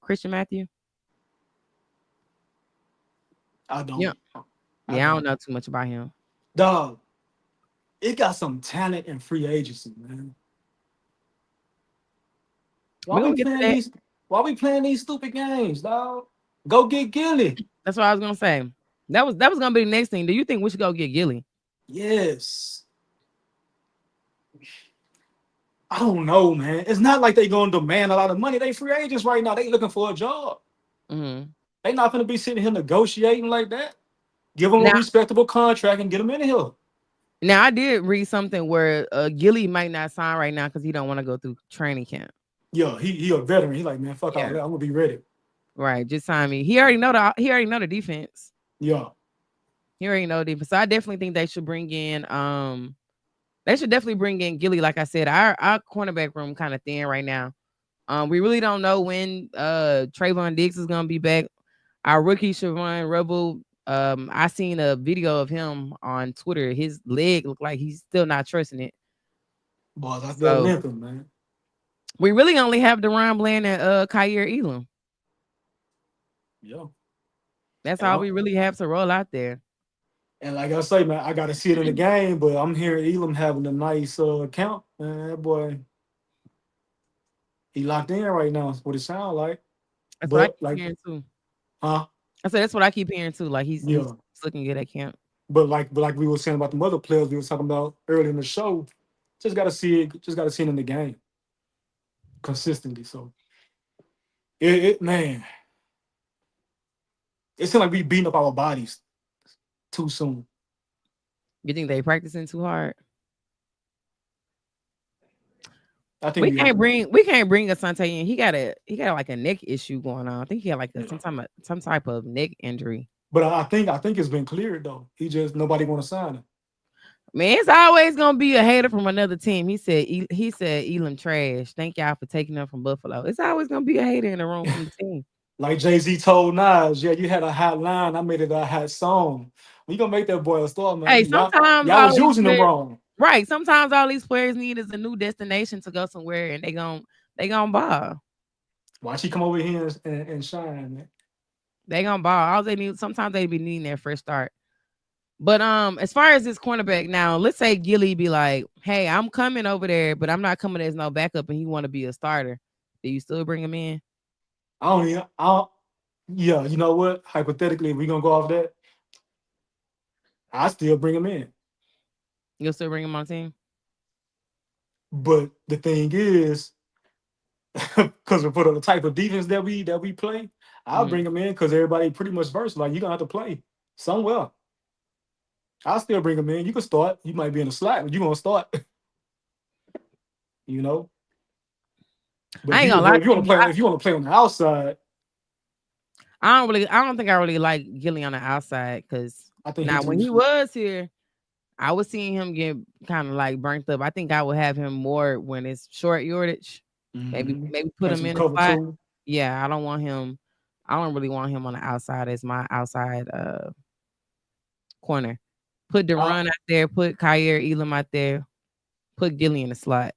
Christian Matthew? I Yeah. don't. I Yeah, I don't don't. know too much about him. Dog, it got some talent in free agency, man. Why We're we gonna get to playing that. these? Why we playing these stupid games, dog? Go get Gilly. That's what I was gonna say. That was gonna be the next thing. Do you think we should go get Gilly? Yes. I don't know, man. It's not like they gonna demand a lot of money. They free agents right now. They looking for a job. Mm-hmm. They not gonna be sitting here negotiating like that. Give them a Now, respectable contract and get them in here. now I did read something where Gilly might not sign right now because he don't want to go through training camp. Yeah, he a veteran. He like, man, fuck all Yeah, that. I'm gonna be ready. right. Just sign me. He already know the defense. Yeah. He already know the defense. So I definitely think they should definitely bring in Gilly. Like I said, our cornerback room kind of thin right now. We really don't know when Trayvon Diggs is gonna be back. Our rookie Siobhan Rebel. I seen a video of him on Twitter. His leg looked like he's still not trusting it. Boy, that's that So limping, man. we really only have Deron Bland and Kyer Elam. Yeah. That's And all I, we really have to roll out there. and like I say, man, I gotta see it in the game, but I'm hearing Elam having a nice count. Man, that boy, he locked in right now. That's what it sounds like. That's what I But keep like, hearing too. huh? I said that's what I keep hearing too. Like he's Yeah. looking good at camp. But like we were saying about the other players we were talking about earlier in the show, just gotta see it. Just gotta see it in the game consistently. So man, it seems like we beating up our bodies too soon. You think they practicing too hard? I think we over. We can't bring Asante in. He got like a neck issue going on. I think he had like Yeah. some type of neck injury. But I think it's been cleared though. He just nobody want to sign him. Man, it's always gonna be a hater from another team. He said Elam trash. Thank y'all for taking them from Buffalo. It's always gonna be a hater in the room from the team. Like Jay-Z told Nas, yeah, you had a hot line, I made it a hot song. We gonna make that boy a star, Hey, man. Y'all, sometimes y'all all was these using him players, wrong. right? Sometimes all these players need is a new destination to go somewhere, and they gonna ball. Watch he come over here and shine, man. They gonna ball. All they need sometimes they be needing their fresh start. But as far as this cornerback now, let's say Gilly be like, "Hey, I'm coming over there, but I'm not coming as no backup, and he want to be a starter. Do you still bring him in? I don't even I don't, yeah, you know what? Hypothetically, if we gonna go off that, I still bring him in. You'll still bring him on the team? But the thing is, because for the type of defense that we play, I'll Mhm. bring him in because everybody pretty much versatile. Like you're gonna have to play somewhere. I'll still bring him in. You can start. You might be in the slot, but you're gonna start, you know. But I ain't gonna lie to if you want to you. play if you want to play on the outside, I don't think I really like Gilly on the outside because I think he now when too. he was here, I was seeing him get kind of like burnt up. I think I would have him more when it's short yardage. Mm-hmm. Maybe put Play him some in a cover spot. two. Yeah, I don't want him. I don't really want him on the outside as my outside corner. Put I, Deron out there. Put Kyer Elam out there. Put Gilly in the slot.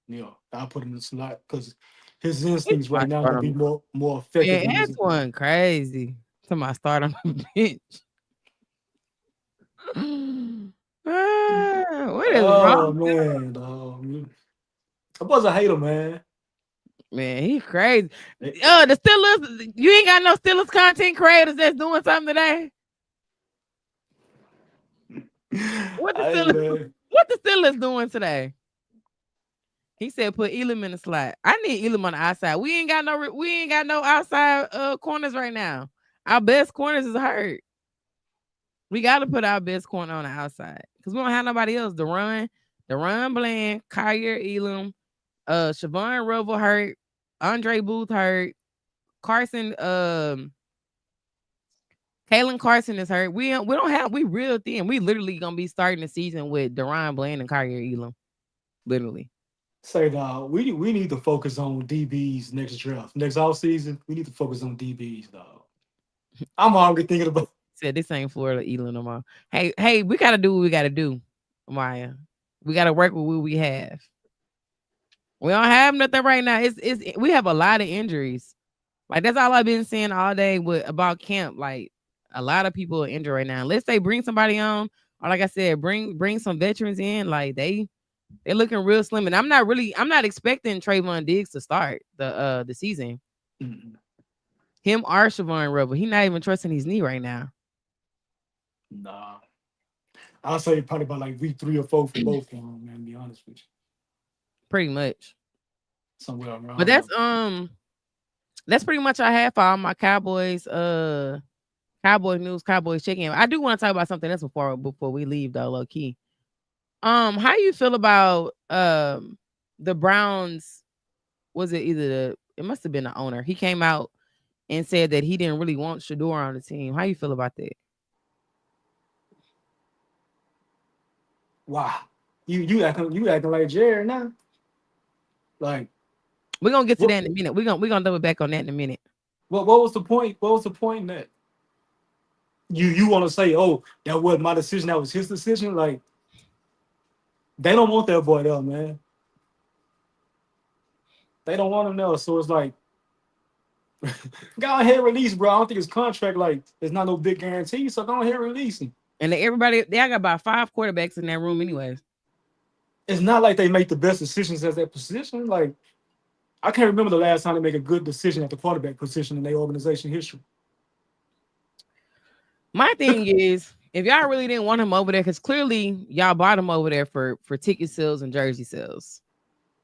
yeah, I'll put him in the slot because his He's instincts right my now start gonna on be the more effective man. than his. Antoine crazy. To my start on the bench. What is Oh wrong? man, I was a hater, man. Man, he crazy. The Steelers, you ain't got no Steelers content creators that's doing something today. What the Hey Steelers, man, what the Steelers doing today? He said put Elam in the slot. I need Elam on the outside. We ain't got no outside corners right now. Our best corners is hurt. We got to put our best corner on the outside because we don't have nobody else. The run Bland, Kyer Elam, Siobhan Revel hurt, Andre Booth hurt, Carson Kalen Carson is hurt. We real thin. We literally gonna be starting the season with Deron Bland and Kyrie Elam. Literally. Say dog, we need to focus on DBs next draft. Next off season, we need to focus on DBs, dog. I'm already thinking about Said this ain't Florida Elam no more. Hey, we gotta do what we gotta do, Maya. We gotta work with what we have. We don't have nothing right now. It's we have a lot of injuries. Like that's all I've been saying all day with about camp. Like a lot of people are injured right now. Let's say bring somebody on, or like I said, bring some veterans in. Like they're looking real slim. And I'm not expecting Trayvon Diggs to start the season. mm, Him or Siobhan Rebel. He not even trusting his knee right now. nah. I'll say probably about like week 3 or 4 for both of them, man. To be honest with you, Pretty much. somewhere But around there. that's pretty much I have for all my Cowboys Cowboy news, Cowboys check-in. I do want to talk about something else before we leave though, low key. How you feel about the Browns? Was it either it must have been the owner. He came out and said that he didn't really want Shador on the team. How you feel about that? Wow, you acting like Jared now. Like We're gonna get to what that in a minute. We're gonna double back on that in a minute. what was the point? What was the point in that? You want to say, oh, that wasn't my decision, that was his decision? Like they don't want that boy there, man. They don't want him there. So it's like, go ahead and release, bro. I don't think his contract like there's not no big guarantee. So go ahead and release him. And everybody, they got about 5 quarterbacks in that room, anyways. It's not like they make the best decisions at that position. Like I can't remember the last time they make a good decision at the quarterback position in their organization history. My thing is, if y'all really didn't want him over there, because clearly y'all bought him over there for ticket sales and jersey sales.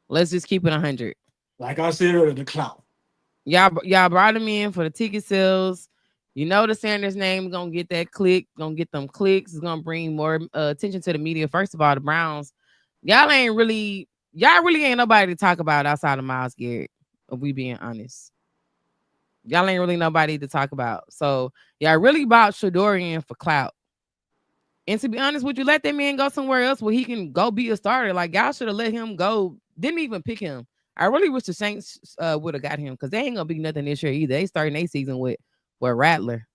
Let's just keep it 100. Like I said earlier, the clout. Y'all brought him in for the ticket sales. You know the Sanders name gonna get that click, gonna get them clicks. It's gonna bring more attention to the media. First of all, the Browns, y'all really ain't nobody to talk about outside of Myles Garrett. If we being honest, y'all ain't really nobody to talk about. So y'all really bought Shadorian for clout. And to be honest, would you let that man go somewhere else where he can go be a starter? Like y'all should have let him go. Didn't even pick him. I really wish the Saints would have got him because they ain't gonna be nothing this year either. They starting their season with Rattler.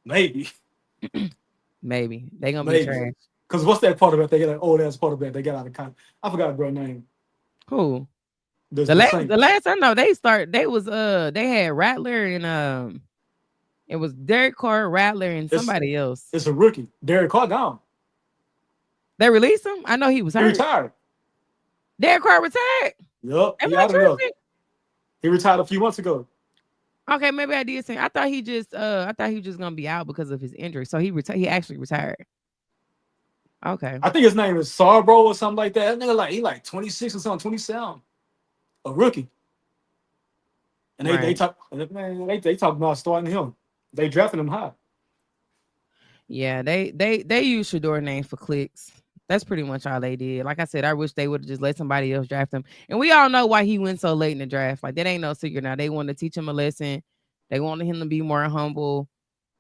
Maybe. Maybe they gonna be Maybe. trash. Because what's that quarterback? They get an old ass quarterback. They got out of con. I forgot bro name. Who? The The last the Saints. last I know they had Rattler and it was Derek Carr, Rattler, and It's somebody else. it's a rookie. Derek Carr gone. They released him. I know he was He hurt. retired. Derek Carr retired. Yup. Am He I out of there. tripping? He retired a few months ago. Okay, maybe I did say. I thought he was just gonna be out because of his injury. So he actually retired. Okay. I think his name is Sarbro or something like that. That nigga like he like 26 or something, 27. A rookie. And they Right. talk man, they talk about starting him. They drafted him high. Yeah, they use Shador name for clicks. That's pretty much all they did. Like I said, I wish they would have just let somebody else draft him. And we all know why he went so late in the draft. Like that ain't no secret now. They wanted to teach him a lesson. They wanted him to be more humble.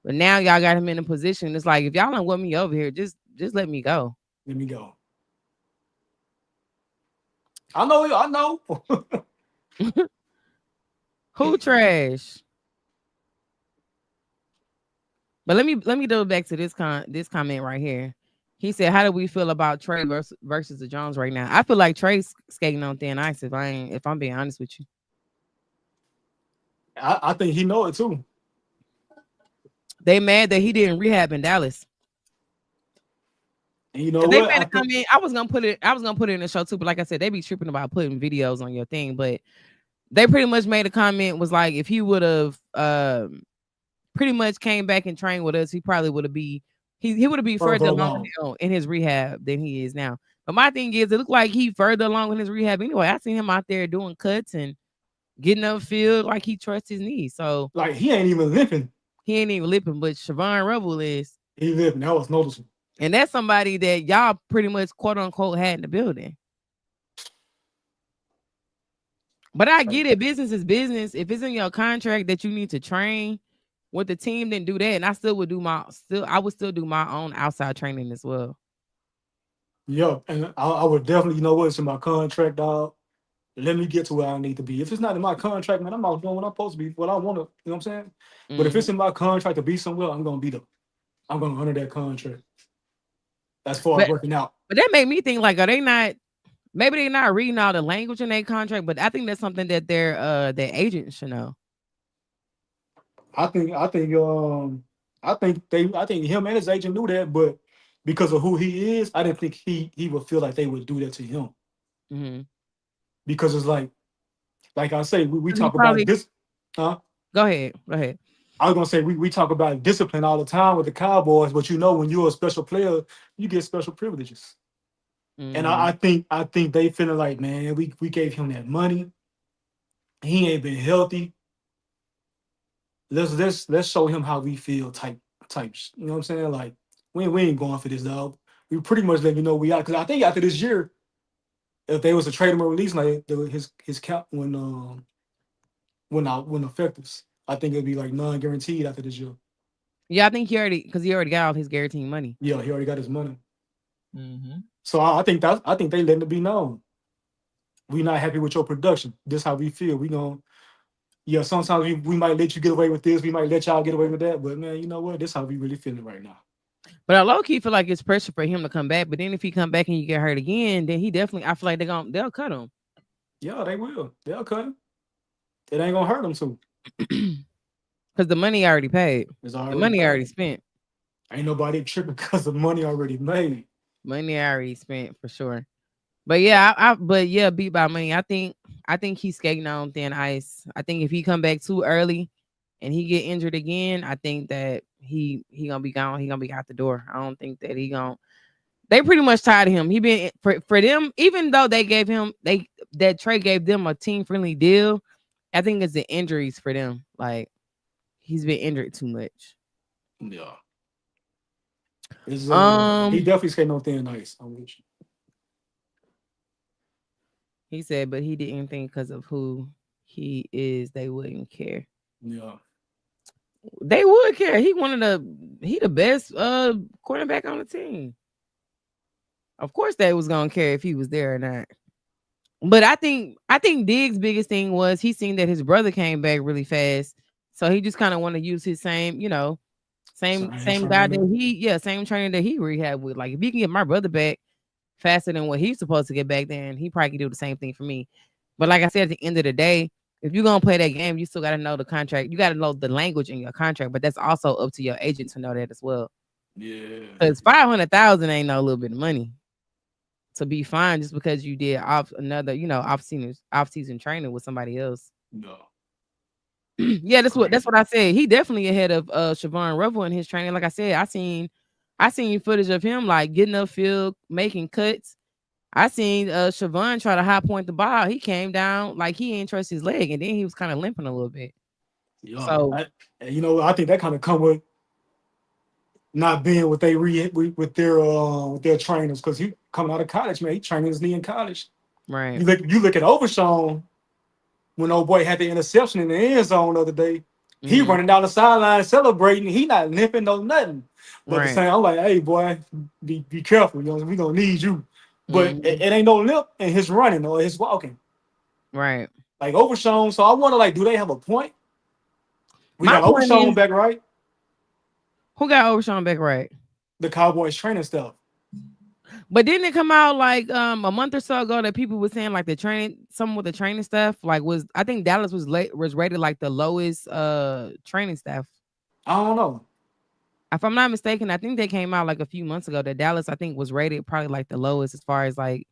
But now y'all got him in a position. It's like if y'all don't want me over here, just let me go. Let me go. I know. Who trash? But let me double back to this comment right here. He said, "How do we feel about Trey versus the Jones right now?" I feel like Trey's skating on thin ice. If I'm being honest with you, I think he know it too. they mad that he didn't rehab in Dallas. And you know Cause they what? made I a think comment. I was gonna put it in the show too, but like I said, they be tripping about putting videos on your thing. But they pretty much made a comment was like, if he would have pretty much came back and trained with us, he probably would have he would have been further further along along. in his rehab than he is now. But my thing is, it looked like he further along in his rehab anyway. I seen him out there doing cuts and getting upfield like he trusts his knees. So Like he ain't even limping. he ain't even lipping, but Siobhan Rebel is. He limping. That was noticeable. And that's somebody that y'all pretty much quote unquote had in the building. But I Like, get it. Business is business. If it's in your contract that you need to train, With the team didn't do that, and I would still do my own outside training as well. Yeah, and I would definitely, you know what, it's in my contract, dog. Let me get to where I need to be. If it's not in my contract, man, I'm not doing what I'm supposed to be, what I want to, you know what I'm saying? But if Hmm. it's in my contract to be somewhere, I'm gonna honor that contract as far as But working out. but that made me think like, are they not? Maybe they're not reading all the language in their contract, but I think that's something that their agents should know. I think I think I think him and his agent knew that, but because of who he is, I didn't think he would feel like they would do that to him. Hmm. Because it's like I say, we He talk about probably this, huh? go ahead, go ahead. I was gonna say we talk about discipline all the time with the Cowboys, but you know when you're a special player, you get special privileges. And Hmm. I think they feeling like, man, we gave him that money. He ain't been healthy. Let's show him how we feel types. You know what I'm saying? Like we ain't going for this dog. We pretty much let you know we out because I think after this year, if they was to trade him or release, like his cap when effective, I think it'd be like non-guaranteed after this year. Yeah, I think he already got all his guaranteed money. Yeah, he already got his money. Hmm. So I think they letting it be known. We not happy with your production. This how we feel. We gonna yeah, sometimes we might let you get away with this, we might let y'all get away with that, but man, you know what? This how we really feeling right now. But I low key feel like it's pressure for him to come back. But then if he come back and you get hurt again, then he definitely I feel like they'll cut him. Yeah, they will. They'll cut him. It ain't gonna hurt them too. Because the money already paid. It's The already money already paid. spent. Ain't nobody tripping because the money already made. Money already spent for sure. But yeah, but yeah, beat by money. I think he's skating on thin ice. I think if he come back too early and he get injured again, I think that he gonna be gone. He gonna be out the door. I don't think that he gonna. They pretty much tired of him. He been for them, even though they gave him that trade gave them a team friendly deal. I think it's the injuries for them. Like he's been injured too much. Yeah. It's he Um, definitely skating on thin ice. I'm with he said, but he didn't think because of who he is, they wouldn't care. you. Yeah. They would care. He the best quarterback on the team. Of course they was gonna care if he was there or not. But I think Diggs' biggest thing was he seen that his brother came back really fast. So he just kind of want to use his same, Same same guy trainer. that same trainer that he rehab with. Like if he can get my brother back faster than what he's supposed to get back, then he probably can do the same thing for me. But like I said, at the end of the day, if you're gonna play that game, you still gotta know the contract. You gotta know the language in your contract, but that's also up to your agent to know that as well. Yeah. Because 500,000 ain't no little bit of money to be fine just because you did off another, off season training with somebody else. No. Yeah, that's what Crazy. I said. He definitely ahead of Siobhan Revel in his training. Like I said, I seen footage of him like getting upfield, making cuts. I seen Siobhan try to high point the ball. He came down like he ain't trust his leg, and then he was kind of limping a little bit. Yeah. So And you know, I think that kind of come with not being what they with their trainers because he coming out of college, man. He training his knee in college. right. You look at Overshawn when old boy had the interception in the end zone the other day. He Hmm. running down the sideline celebrating. He not limping no nothing. But the Right. same, I'm like, hey boy, be careful. You know, we gonna need you. But Hmm. it ain't no limp in his running or his walking. Right. Like Overshawn. So I wonder, like, do they have a point? We My got point Overshawn is, back, right? who got Overshawn back right? The Cowboys training stuff. But didn't it come out like a month or so ago that people were saying like the training, some with the training stuff, like was I think Dallas was rated like the lowest training staff. I don't know. If I'm not mistaken, I think they came out like a few months ago that Dallas I think was rated probably like the lowest as far as like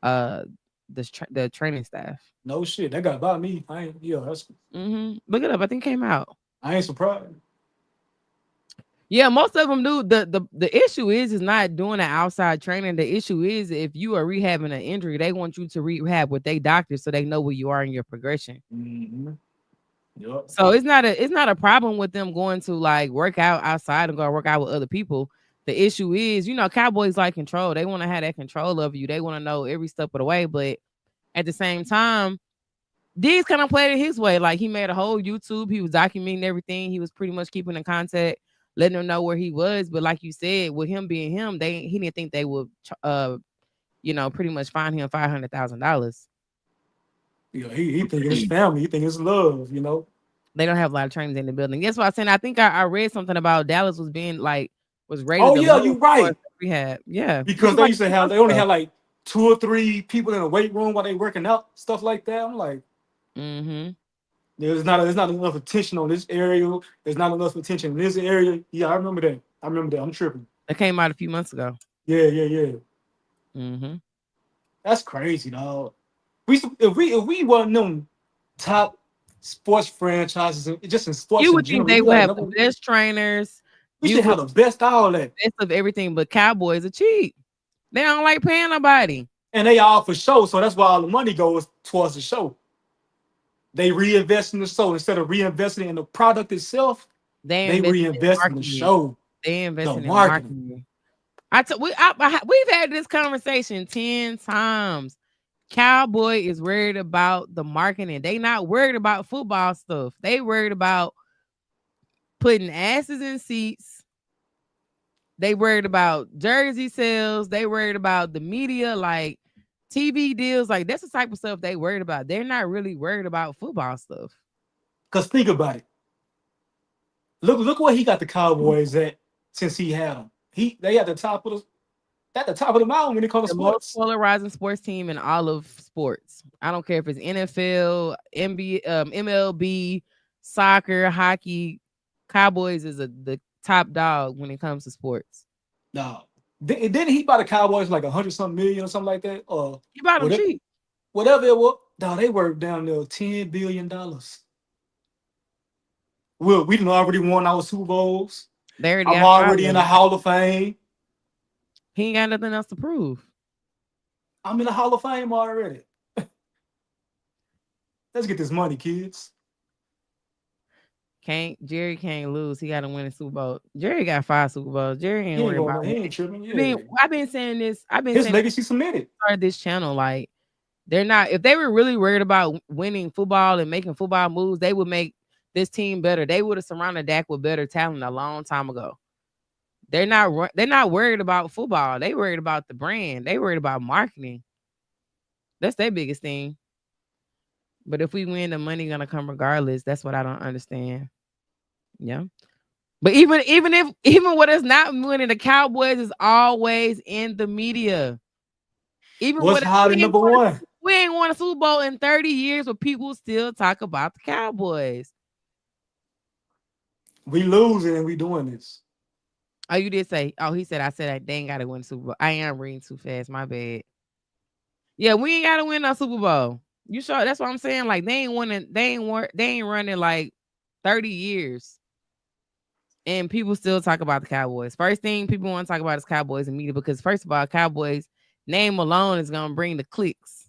uh the training staff. No shit. That got by me. Look it up. I think it came out. I ain't surprised. Yeah, most of them do. The issue is not doing the outside training. The issue is if you are rehabbing an injury, they want you to rehab with their doctor so they know where you are in your progression. Mm-hmm. Yep. So it's not a problem with them going to like work out outside and go work out with other people. The issue is, Cowboys like control. They want to have that control of you. They want to know every step of the way. But at the same time, D's kind of played it his way. Like he made a whole YouTube. He was documenting everything. He was pretty much keeping in contact, letting them know where he was. But like you said, with him being him, he didn't think they would, pretty much fine him $500,000. You know, he thinking it's family. He thinking it's love. You know. They don't have a lot of trainers in the building. That's why I'm saying. I think I read something about Dallas was being like was rated Oh the yeah, lowest you as far as right. rehab. Yeah, this Because was they like used to 2 have months they only ago. had like 2 or 3 people in a weight room while they working out, stuff like that. I'm like, Mm-hmm. there's not enough attention on this area. There's not enough attention in this area. Yeah, I remember that. I remember that. I'm tripping. That came out a few months ago. Yeah, yeah, yeah. Mm-hmm. That's crazy, dog. If we wasn't them top sports franchises, just in sports You in would think general, they we would like have the number. best trainers. We You should would have the best of all that, best of everything, but Cowboys are cheap. They don't like paying nobody. and they all for show. So that's why all the money goes towards the show. They reinvest in the show instead of reinvesting in the product itself. They They invested in reinvest in the marketing. show, They the invested in marketing. marketing. We've had this conversation 10 times. Cowboy is worried about the marketing. They not worried about football stuff. They worried about putting asses in seats. They worried about jersey sales. They worried about the media, like TV deals. Like that's the type of stuff they worried about. They're not really worried about football stuff. Cause think about it. Look where he got the Cowboys at since he had them. They at the top of the mountain when it comes to The most sports. polarizing sports team in all of sports. I don't care if it's NFL, NBA, MLB, soccer, hockey. Cowboys is the top dog when it comes to sports. No, didn't he buy the Cowboys like 100 something million or something like that? Or You bought them whatever, cheap. whatever it was. No, they worth down there $10 billion. We done already won our Super Bowls. They already I'm got five already of in the them. Hall of Fame. He ain't got nothing else to prove. I'm in the Hall of Fame already. Let's get this money, kids. Jerry can't lose. He got to win a Super Bowl. Jerry got 5 Super Bowls. Jerry ain't He ain't worried going. about He winning. ain't tripping. I mean, Yeah, I've been saying this. I've been his saying legacy cemented. started this channel. Like they're not. If they were really worried about winning football and making football moves, they would make this team better. They would have surrounded Dak with better talent a long time ago. They're not worried about football. They worried about the brand. They worried about marketing. That's their biggest thing. But if we win, the money gonna come regardless. That's what I don't understand. Yeah. But even what is not winning, the Cowboys is always in the media. Even What's what hot in number one? we ain't won a Super Bowl in 30 years, but people still talk about the Cowboys. We losing and we doing this. Oh, you did say, oh, he said I said they ain't gotta win the Super Bowl. I am reading too fast, my bad. Yeah, we ain't gotta win no Super Bowl. You sure? That's what I'm saying. Like they ain't running like 30 years. And people still talk about the Cowboys. First thing people want to talk about is Cowboys and media because first of all, Cowboys name alone is gonna bring the clicks.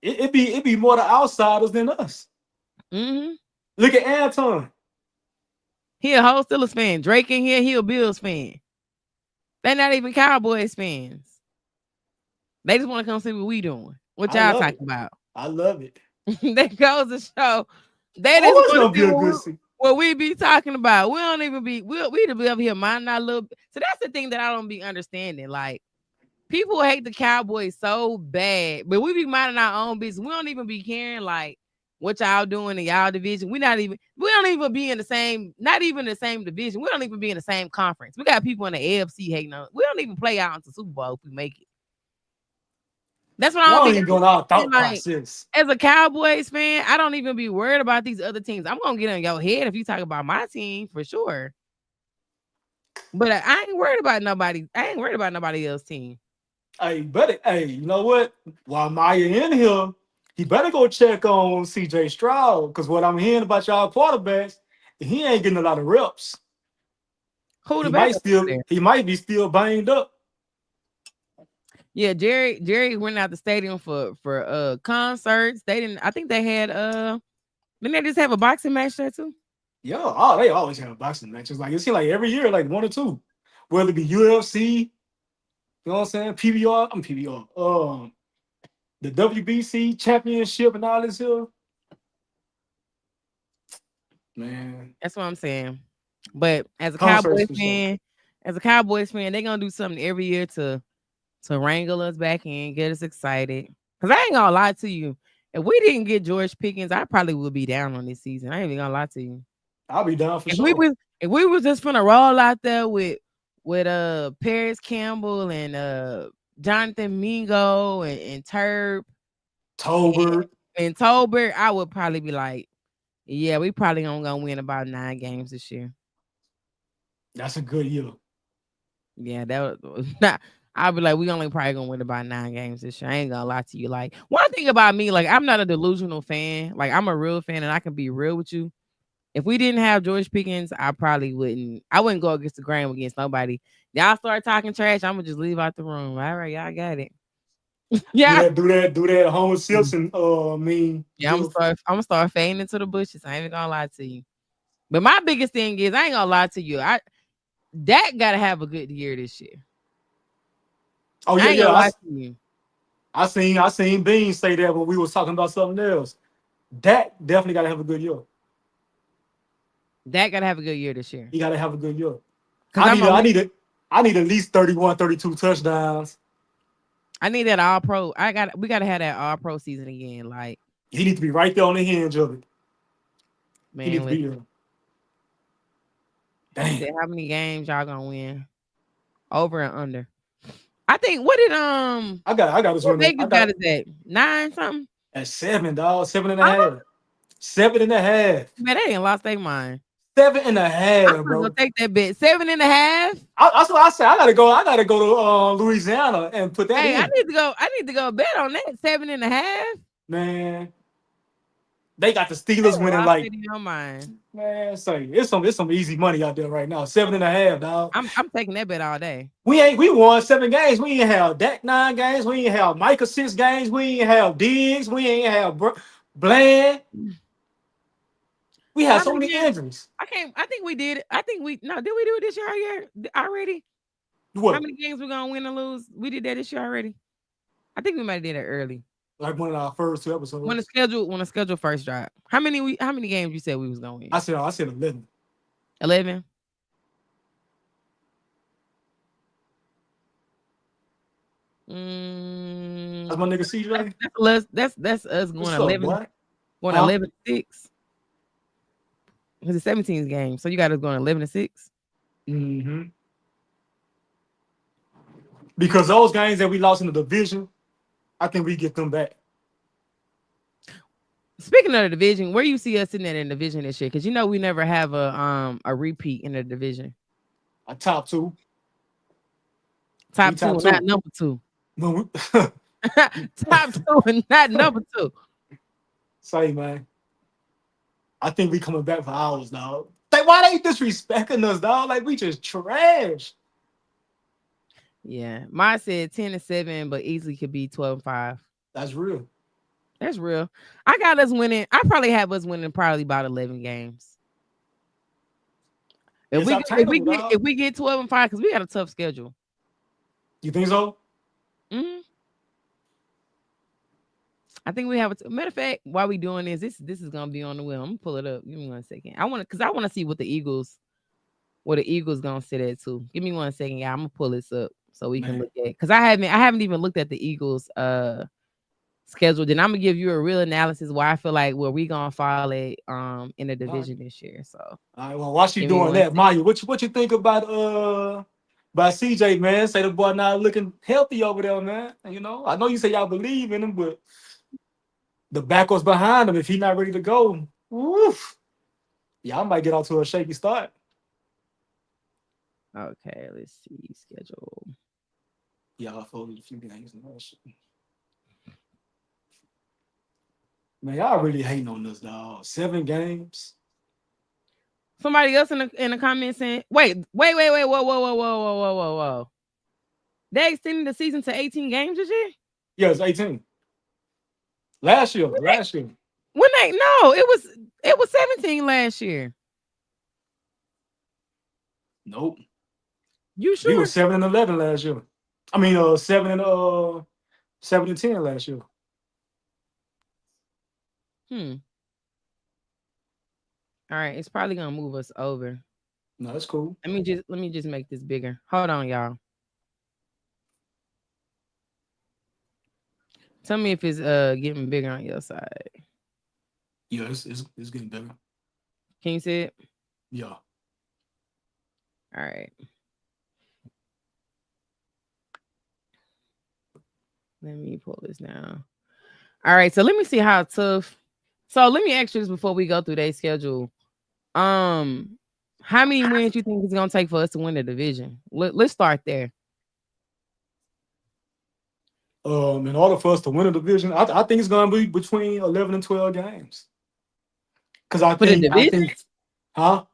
It be more the outsiders than us. Mm-hmm. Look at Anton. He a whole Steelers fan. Drake in here, he a Bills fan. They're not even Cowboys fans. They just want to come see what we doing. What I y'all love talking it. about? I love it. That goes to show they just Oh, it's want to gonna see be a good season. what we be talking about. We don't even be we to be over here minding our little. So that's the thing that I don't be understanding. Like people hate the Cowboys so bad, but we be minding our own business. We don't even be caring like what y'all doing in y'all division. We don't even be in the same, not even the same division. We don't even be in the same conference. We got people in the AFC hating on. We don't even play out into Super Bowl if we make it. That's what I don't Y'all be ain't going our understanding. thought Like process. as a Cowboys fan, I don't even be worried about these other teams. I'm gonna get on your head if you talk about my team for sure. But I ain't worried about nobody. I ain't worried about nobody else's team. Hey, you know what? While Maya in here, he better go check on CJ Stroud. Because what I'm hearing about y'all quarterbacks, he ain't getting a lot of reps. Who the He might backup over still there? he might be still banged up. Yeah, Jerry went out the stadium for concerts. They didn't. I think they had didn't they just have a boxing match there too? Yeah, they always have boxing matches. Like it seems like every year, like 1 or 2. Whether it be UFC, you know what I'm saying? PBR, I'm PBR. The WBC championship and all this here. Man, That's what I'm saying. But concerts for sure. As a Cowboys fan, they're gonna do something every year to wrangle us back in, get us excited. Cause I ain't gonna lie to you. If we didn't get George Pickens, I probably would be down on this season. I ain't even gonna lie to you. I'll be down for If we sure. was if we was just finna roll out there with Paris Campbell and Jonathan Mingo and Turb and, Tolbert, and Tolbert, I would probably be like, yeah, we probably only gonna win about 9 games this year. that's a good year. Yeah, that was not. I'll be like, we only probably gonna win about 9 games this year. I ain't gonna lie to you. Like one thing about me, like I'm not a delusional fan. Like I'm a real fan, and I can be real with you. If we didn't have George Pickens, I probably wouldn't. I wouldn't go against the grain against nobody. Y'all start talking trash, I'm gonna just leave out the room. All right, y'all got it. Do Yeah, that, do that, do that. Homer Simpson, mean yeah. gift. I'm gonna start fading into the bushes. I ain't even gonna lie to you. But my biggest thing is, I ain't gonna lie to you. Dak gotta have a good year this year. Oh I yeah, ain't gonna yeah. lie to you. I seen Bean say that when we was talking about something else. Dak definitely got to have a good year. Dak gotta have a good year this year. He got to have a good year. Cause I'm a I need at least 31, 32 touchdowns. I need that all pro. We gotta have that all pro season again. Like, He needs to be right there on the hinge of it. He needs man, to be listen. there. He Damn. said, how many games y'all gonna win? Over and under. I think what did I got this what winner. I Vegas got got is at 9 something? at 7, dog. Seven and a Huh? half. 7.5. Man, they ain't lost their mind. Seven and a I'm half, gonna go bro. take that bet. 7.5. That's what I said. I gotta go to Louisiana and put that Hey, in. I need to go bet on that 7.5. Man, they got the They Steelers ain't winning lost like, their damn mind. man, say it's some easy money out there right now. 7.5, dog. I'm taking that bet all day. We won 7 games. We ain't have Dak 9 games. We ain't have Micah 6 games. We ain't have Diggs. We ain't have Bland. We had How so many many games? injuries. I can't. I think we did. I think we no. Did we do it this year already? How What? many games we gonna win or lose? We did that this year already. I think we might have did it early. Like one of our first two episodes. When the schedule first dropped. How many games you said we was gonna win? I said 11. 11. That's Mm, my nigga CJ. that's us What's up, boy? going Huh? 11-6. Because it's 17 games. So you got us going 11-6. Mm-hmm. Because those games that we lost in the division, I think we get them back. Speaking of the division, where you see us in that in the division this year? Because you know we never have a repeat in the division. A top two. We Top two top and not two. number two. When we, Top two and not number two. say, man, I think we coming back for ours, dog. Like, why they disrespecting us, dog? Like, we just trash. Yeah. Mine said 10-7, but easily could be 12-5. That's real. That's real. I got us winning. I probably have us winning probably about 11 games. It's obtainable, dog. If we get 12-5, because we got a tough schedule. You think so? Hmm. I think we have matter of fact, while we doing this is gonna be on the wheel. I'm gonna pull it up. Give me 1 second. I want to see what the Eagles gonna sit at too. Give me 1 second, y'all. I'm gonna pull this up so we can Man, look at because I haven't even looked at the Eagles schedule. Then I'm gonna give you a real analysis why I feel like where we gonna fall at in the all right. division this year. So All right, well, while she give me doing one that, second. Maya, what you think about CJ, man? Say the boy not looking healthy over there, man. You know, I know you say y'all believe in him, but the backups behind him, if he not ready to go, woof, y'all might get out to a shaky start. Okay, let's see schedule. Y'all folded a few games and all that shit. Man, y'all really hating on this, dog. 7 games. Somebody else in the comments saying, whoa, whoa. They extended the season to 18 games this year? Yeah, it's 18. Last year, When last year. they no, it was 17 last year. Nope. You We were sure? 7-11 last year. I mean, 7-10 last year. Hmm. All right, it's probably gonna move us over. No, that's cool. Let me just make this bigger. Hold on, y'all. Tell me if it's getting bigger on your side. Yeah, it's getting better. Can you see it? Yeah. All right. Let me pull this down. All right, so let me see how tough. So let me ask you this before we go through their schedule. Um, how many wins you think it's gonna take for us to win the division? Let's start there. In order for us to win a division, I think it's gonna be between 11 and 12 games. Cause For the I division? think, huh?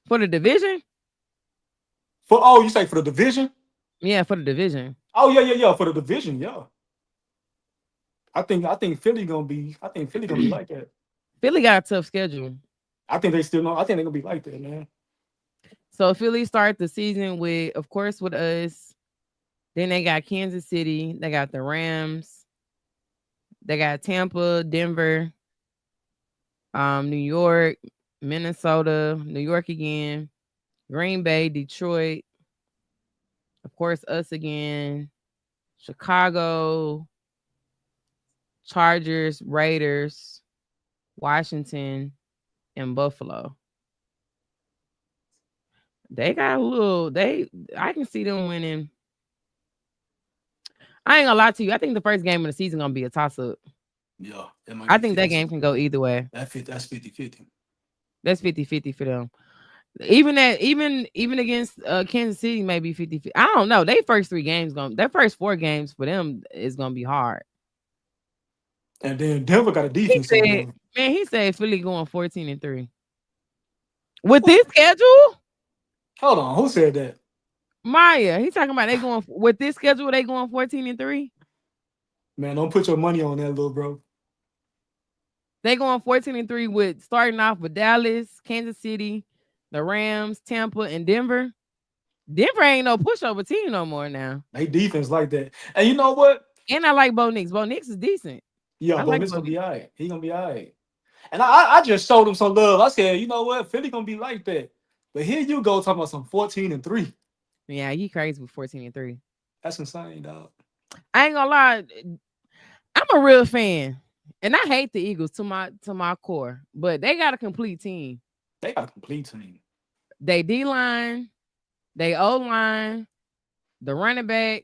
For the division? For oh, you say for the division? Yeah, for the division. Oh yeah. For the division, yeah. I think Philly gonna be like that. Philly got a tough schedule. I think they still know. I think they're gonna be like that, man. So Philly start the season with, of course, with us. Then they got Kansas City. They got the Rams. They got Tampa, Denver, New York, Minnesota, New York again, Green Bay, Detroit, of course, us again, Chicago, Chargers, Raiders, Washington, and Buffalo. They got a little, I can see them winning. I ain't gonna lie to you. I think the first game of the season gonna be a toss up. Yeah, it might I be think that 50. game can go either way. That's 50-50. That's 50-50 for them. Even against Kansas City, maybe 50-50. I don't know. They first three games going their first four games for them is gonna be hard. And then Denver got a He defense on said, them. man, he said Philly going 14-3. With Who, this schedule, hold on, who said that? Maya, he talking about they going with this schedule, they going 14-3. Man, don't put your money on that, little bro. They going 14-3 with starting off with Dallas, Kansas City, the Rams, Tampa, and Denver. Denver ain't no pushover team no more now. They defense like that. And you know what? And I like Bo Nix. Bo Nix is decent. Yeah, I Bo like Nix Bo gonna Nix. be all right. He gonna be all right. And I just showed him some love. I said, you know what? Philly gonna be like that. But here you go talking about some 14-3. Yeah, he crazy with 14-3. That's insane, dog. I ain't gonna lie, I'm a real fan. And I hate the Eagles to my core, but they got a complete team. They got a complete team. They D line, they O line, the running back,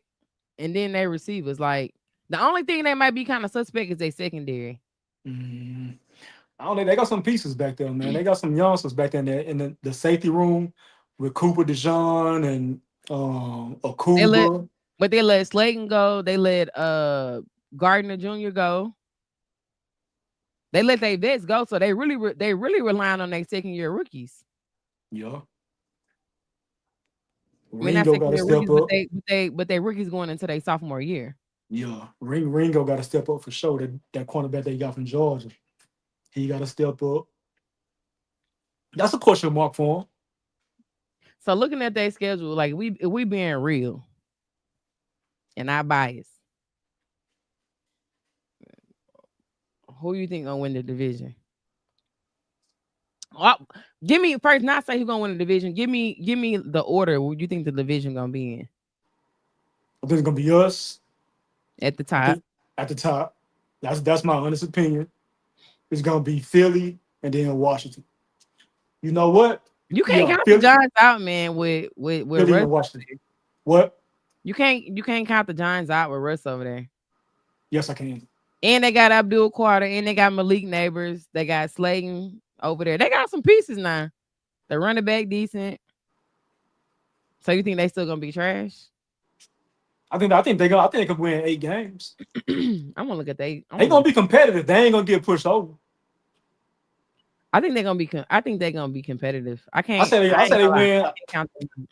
and then they receivers. Like the only thing they might be kind of suspect is they secondary. Mm, I don't know. They got some pieces back there, man. They got some youngsters back there in the safety room with Cooper DeJean and They let Akuba. but they let Slayton go. They let Gardner Jr. go. They let their vets go, so they really relying on their second year rookies. Yeah. I mean, not Ringo second got to year step rookies, but up. they rookies going into their sophomore year. Yeah. Ringo got to step up for sure. That cornerback they got from Georgia. He got to step up. That's a question mark for him. So looking at their schedule, like if we being real and not biased, who you think gonna win the division? Oh, give me first, not say who's gonna win the division. Give me the order. What you think the division gonna be in I think it's gonna be us. at the I top? think at the top. That's my honest opinion. It's gonna be Philly and then Washington. You know what? You can't Yeah, count the Philly, Giants out, man. With Philly Russ, and Washington. What? you can't count the Giants out with Russ over there. Yes, I can. And they got Abdul Carter, and they got Malik Neighbors. They got Slayton over there. They got some pieces now. The running back decent. So you think they still gonna be trash? I think they could win 8 games. I'm gonna look at they. I'm They gonna look gonna at. be competitive. They ain't gonna get pushed over. I think they're gonna be. I think they're gonna be competitive. I can't. I I ain't say they gonna lie. win I can't count them. Huh?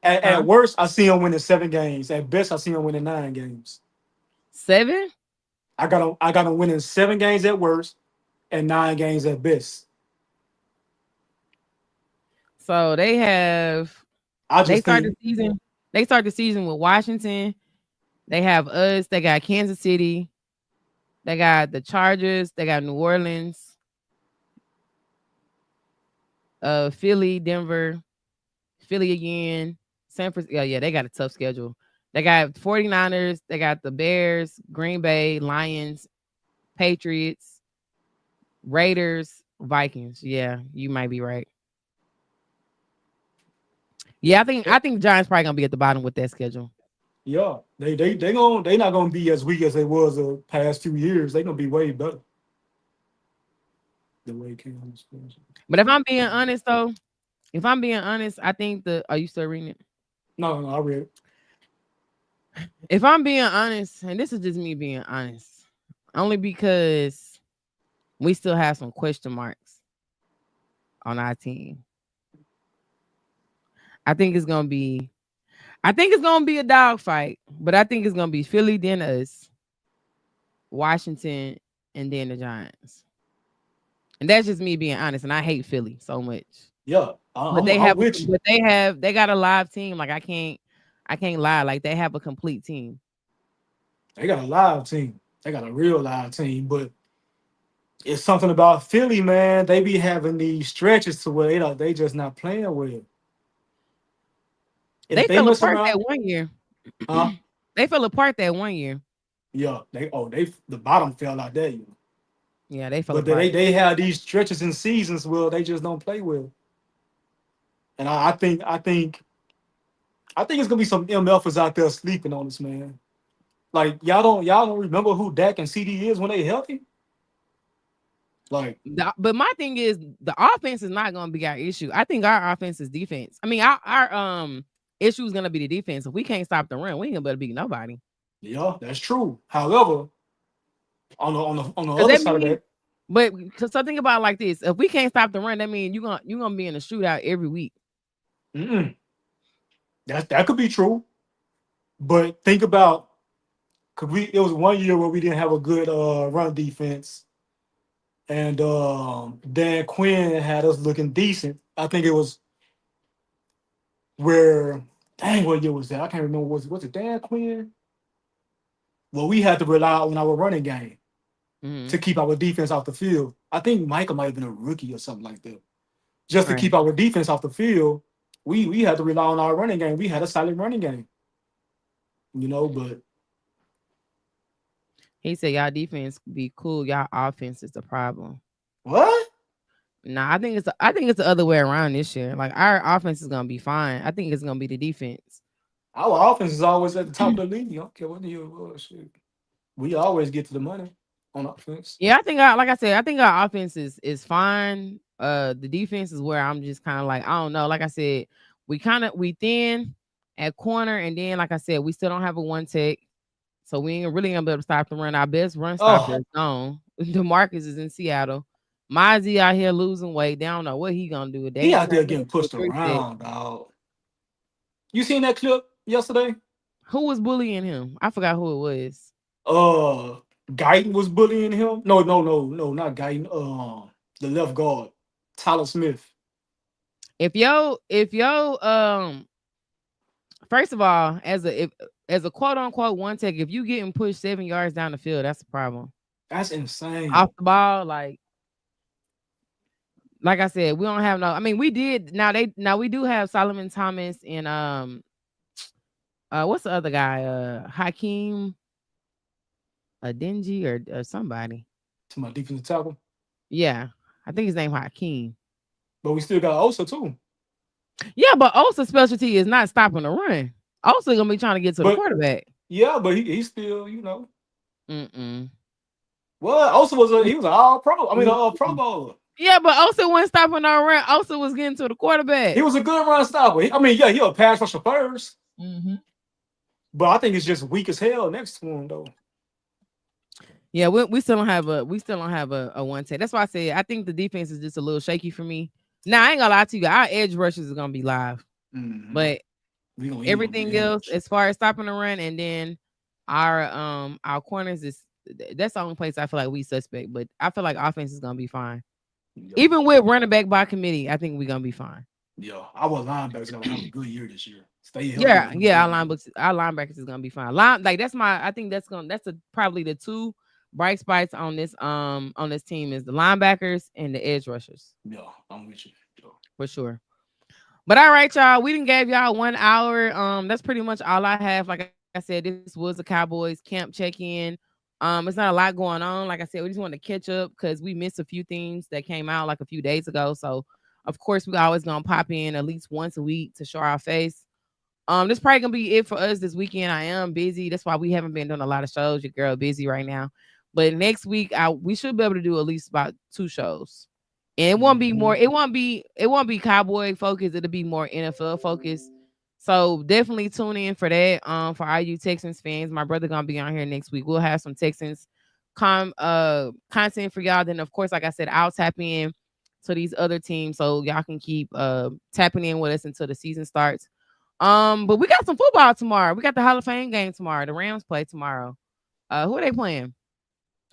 at worst, I see them winning 7 games. At best, I see them winning 9 games. 7. I got them winning 7 games at worst and 9 games at best. So they have. I They just start the think season. They start the season with Washington. They have us. They got Kansas City. They got the Chargers. They got New Orleans. Philly, Denver, Philly again, San Francisco. Yeah, they got a tough schedule. They got 49ers, they got the Bears, Green Bay, Lions, Patriots, Raiders, Vikings. Yeah, you might be right. Yeah, I think Giants probably gonna be at the bottom with that schedule. Yeah, they not gonna be as weak as they was the past few years. They gonna be way better. The way Cam is playing. But if I'm being honest though, if I'm being honest, I think the are you still reading it? No, no, I read it. If I'm being honest, and this is just me being honest, only because we still have some question marks on our team. I think it's gonna be I think it's gonna be a dogfight, but I think it's gonna be Philly, then us, Washington, and then the Giants. And that's just me being honest. And I hate Philly so much. Yeah, But I'm with you. they got a live team. Like I can't lie. Like they have a complete team. They got a live team. They got a real live team, but it's something about Philly, man. They be having these stretches to where they just not playing well. And if They they fell mess apart around, that one year. huh? They fell apart that one year. Yeah, they the bottom fell out there, you know. Yeah, they fell But apart. they have these stretches and seasons where they just don't play well. And I think it's gonna be some MFers out there sleeping on us, man. Like y'all don't remember who Dak and CD is when they healthy? Like, But my thing is the offense is not gonna be our issue. I think our offense is defense. I mean, our issue is gonna be the defense. If we can't stop the run, we ain't gonna be able to beat nobody. yeah, that's true. However, on the Because other that side of means that, but so think about it like this. If we can't stop the run, that means you're gonna be in a shootout every week. mm-mm, that could be true. But think about, cause it was one year where we didn't have a good run defense, and Dan Quinn had us looking decent. I think it was where, dang, what year was that? I can't remember. Was it Dan Quinn? Well, we had to rely on our running game Hmm. to keep our defense off the field. I think Michael might have been a rookie or something like that. Just to Right. keep our defense off the field, we had to rely on our running game. We had a solid running game, but He said y'all defense be cool, y'all offense is the problem. what? Nah, I think it's the other way around this year. Like our offense is gonna be fine. I think it's gonna be the defense. Our offense is always at the top of the league. I don't care what the year was. Shit. We always get to the money on offense. Yeah, like I said, I think our offense is fine. The defense is where I'm just kind of like, I don't know. Like I said, we thin at corner, and then like I said, we still don't have a one tech, so we ain't really gonna be able to stop the run. Our best run stopper Oh, is gone. Demarcus is in Seattle. Mozzie out here losing weight. They don't know what he gonna do. They he ain't out turning there him getting into a pushed three tech. around, dog. You seen that clip yesterday? Who was bullying him? I forgot who it was. Uh, Guyton was bullying him. No, no, no, no, not Guyton. The left guard, Tyler Smith. If yo, first of all, as a quote unquote one tech, if you getting pushed 7 yards down the field, that's a problem. That's insane. Off the ball, like I said, we don't have no. I mean, we did now we do have Solomon Thomas and what's the other guy? Hakeem Dingy or somebody. To my defensive tackle, Yeah, I think his name Hakeem. but we still got Osa too. Yeah, but also specialty is not stopping the run. Also gonna be trying to get to the But quarterback. yeah, but he's still, Mm-mm. Well, Osa he was an all pro. I mean, a pro Mm-mm. bowler. Yeah, but also wasn't stopping our run. Also was getting to the He quarterback. was a good run stopper. I mean, yeah, he'll pass rusher first, Hmm. but I think it's just weak as hell next to him though. Yeah, we still don't have a one tech. That's why I said I think the defense is just a little shaky for me. Now I ain't gonna lie to you, our edge rushers is gonna be live, Mm-hmm. but We gonna eat on the everything else, edge. as far as stopping the run, and then our corners that's the only place I feel like we suspect. But I feel like offense is gonna be fine, Yeah, even with running back by committee. I think we're gonna be fine. yeah. Our linebackers gonna have a good year this year. Stay healthy. They're Yeah, gonna have a yeah, good year. our linebackers is gonna be fine. Line like that's my I think probably the two bright spots on this team is the linebackers and the edge rushers. Yeah, I'm with you. Yeah. for sure. But all right, y'all. We didn't gave y'all 1 hour. That's pretty much all I have. Like I said, this was the Cowboys camp check-in. It's not a lot going on. Like I said, we just want to catch up because we missed a few things that came out like a few days ago. So of course we always gonna pop in at least once a week to show our face. This probably gonna be it for us this weekend. I am busy. That's why we haven't been doing a lot of shows. Your girl busy right now. But next week, we should be able to do at least about 2 shows. And it won't be Mm-hmm. more, it won't be cowboy focused, it'll be more NFL focused. So definitely tune in for that. For all you Texans fans, my brother gonna be on here next week. We'll have some Texans content for y'all. Then of course, like I said, I'll tap in to these other teams so y'all can keep tapping in with us until the season starts. But we got some football tomorrow. We got the Hall of Fame game tomorrow. The Rams play tomorrow. Who are they playing?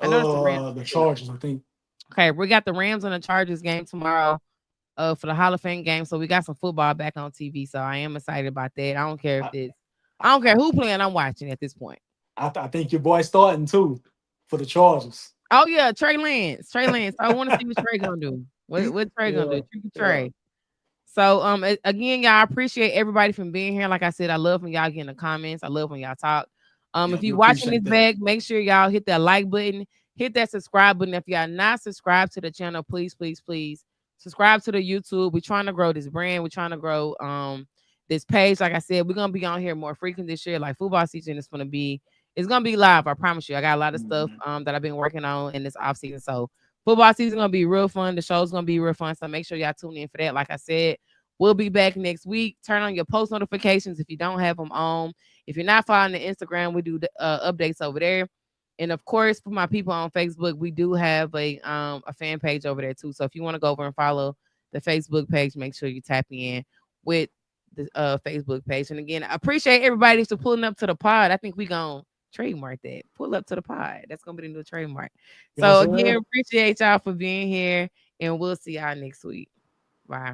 I know it's the Rams. The Chargers, I think. Okay, we got the Rams and the Chargers game tomorrow. For the Hall of Fame game. So we got some football back on TV. So I am excited about that. I don't care if I, it's I, I don't care who playing, I'm watching at this point. I think your boy starting too for the Chargers. Oh yeah, Trey Lance. Trey Lance. I want to see what Trey gonna do. What Trey gonna Yeah, do? Tricky yeah, Trey. So again, y'all, I appreciate everybody from being here. Like I said, I love when y'all get in the comments. I love when y'all talk. yeah. If We you watching this appreciate that. back, make sure y'all hit that like button, hit that subscribe button. If y'all not subscribed to the channel, please, please, please subscribe to the YouTube. We're trying to grow this brand. We're trying to grow this page. Like I said, we're gonna be on here more frequent this year. Like football season is gonna be, it's gonna be live. I promise you. I got a lot of stuff Mhm. that I've been working on in this off season. So football season gonna be real fun. The show's gonna be real fun. So make sure y'all tune in for that. Like I said, we'll be back next week. Turn on your post notifications if you don't have them on. If you're not following the Instagram, we do updates over there. And of course, for my people on Facebook, we do have a fan page over there too. So if you want to go over and follow the Facebook page, make sure you tap in with the Facebook page. And again, I appreciate everybody for pulling up to the pod. I think we gonna trademark that. Pull up to the pod. That's gonna be the new trademark. You know what So I'm again, saying? appreciate y'all for being here, and we'll see y'all next week. Bye.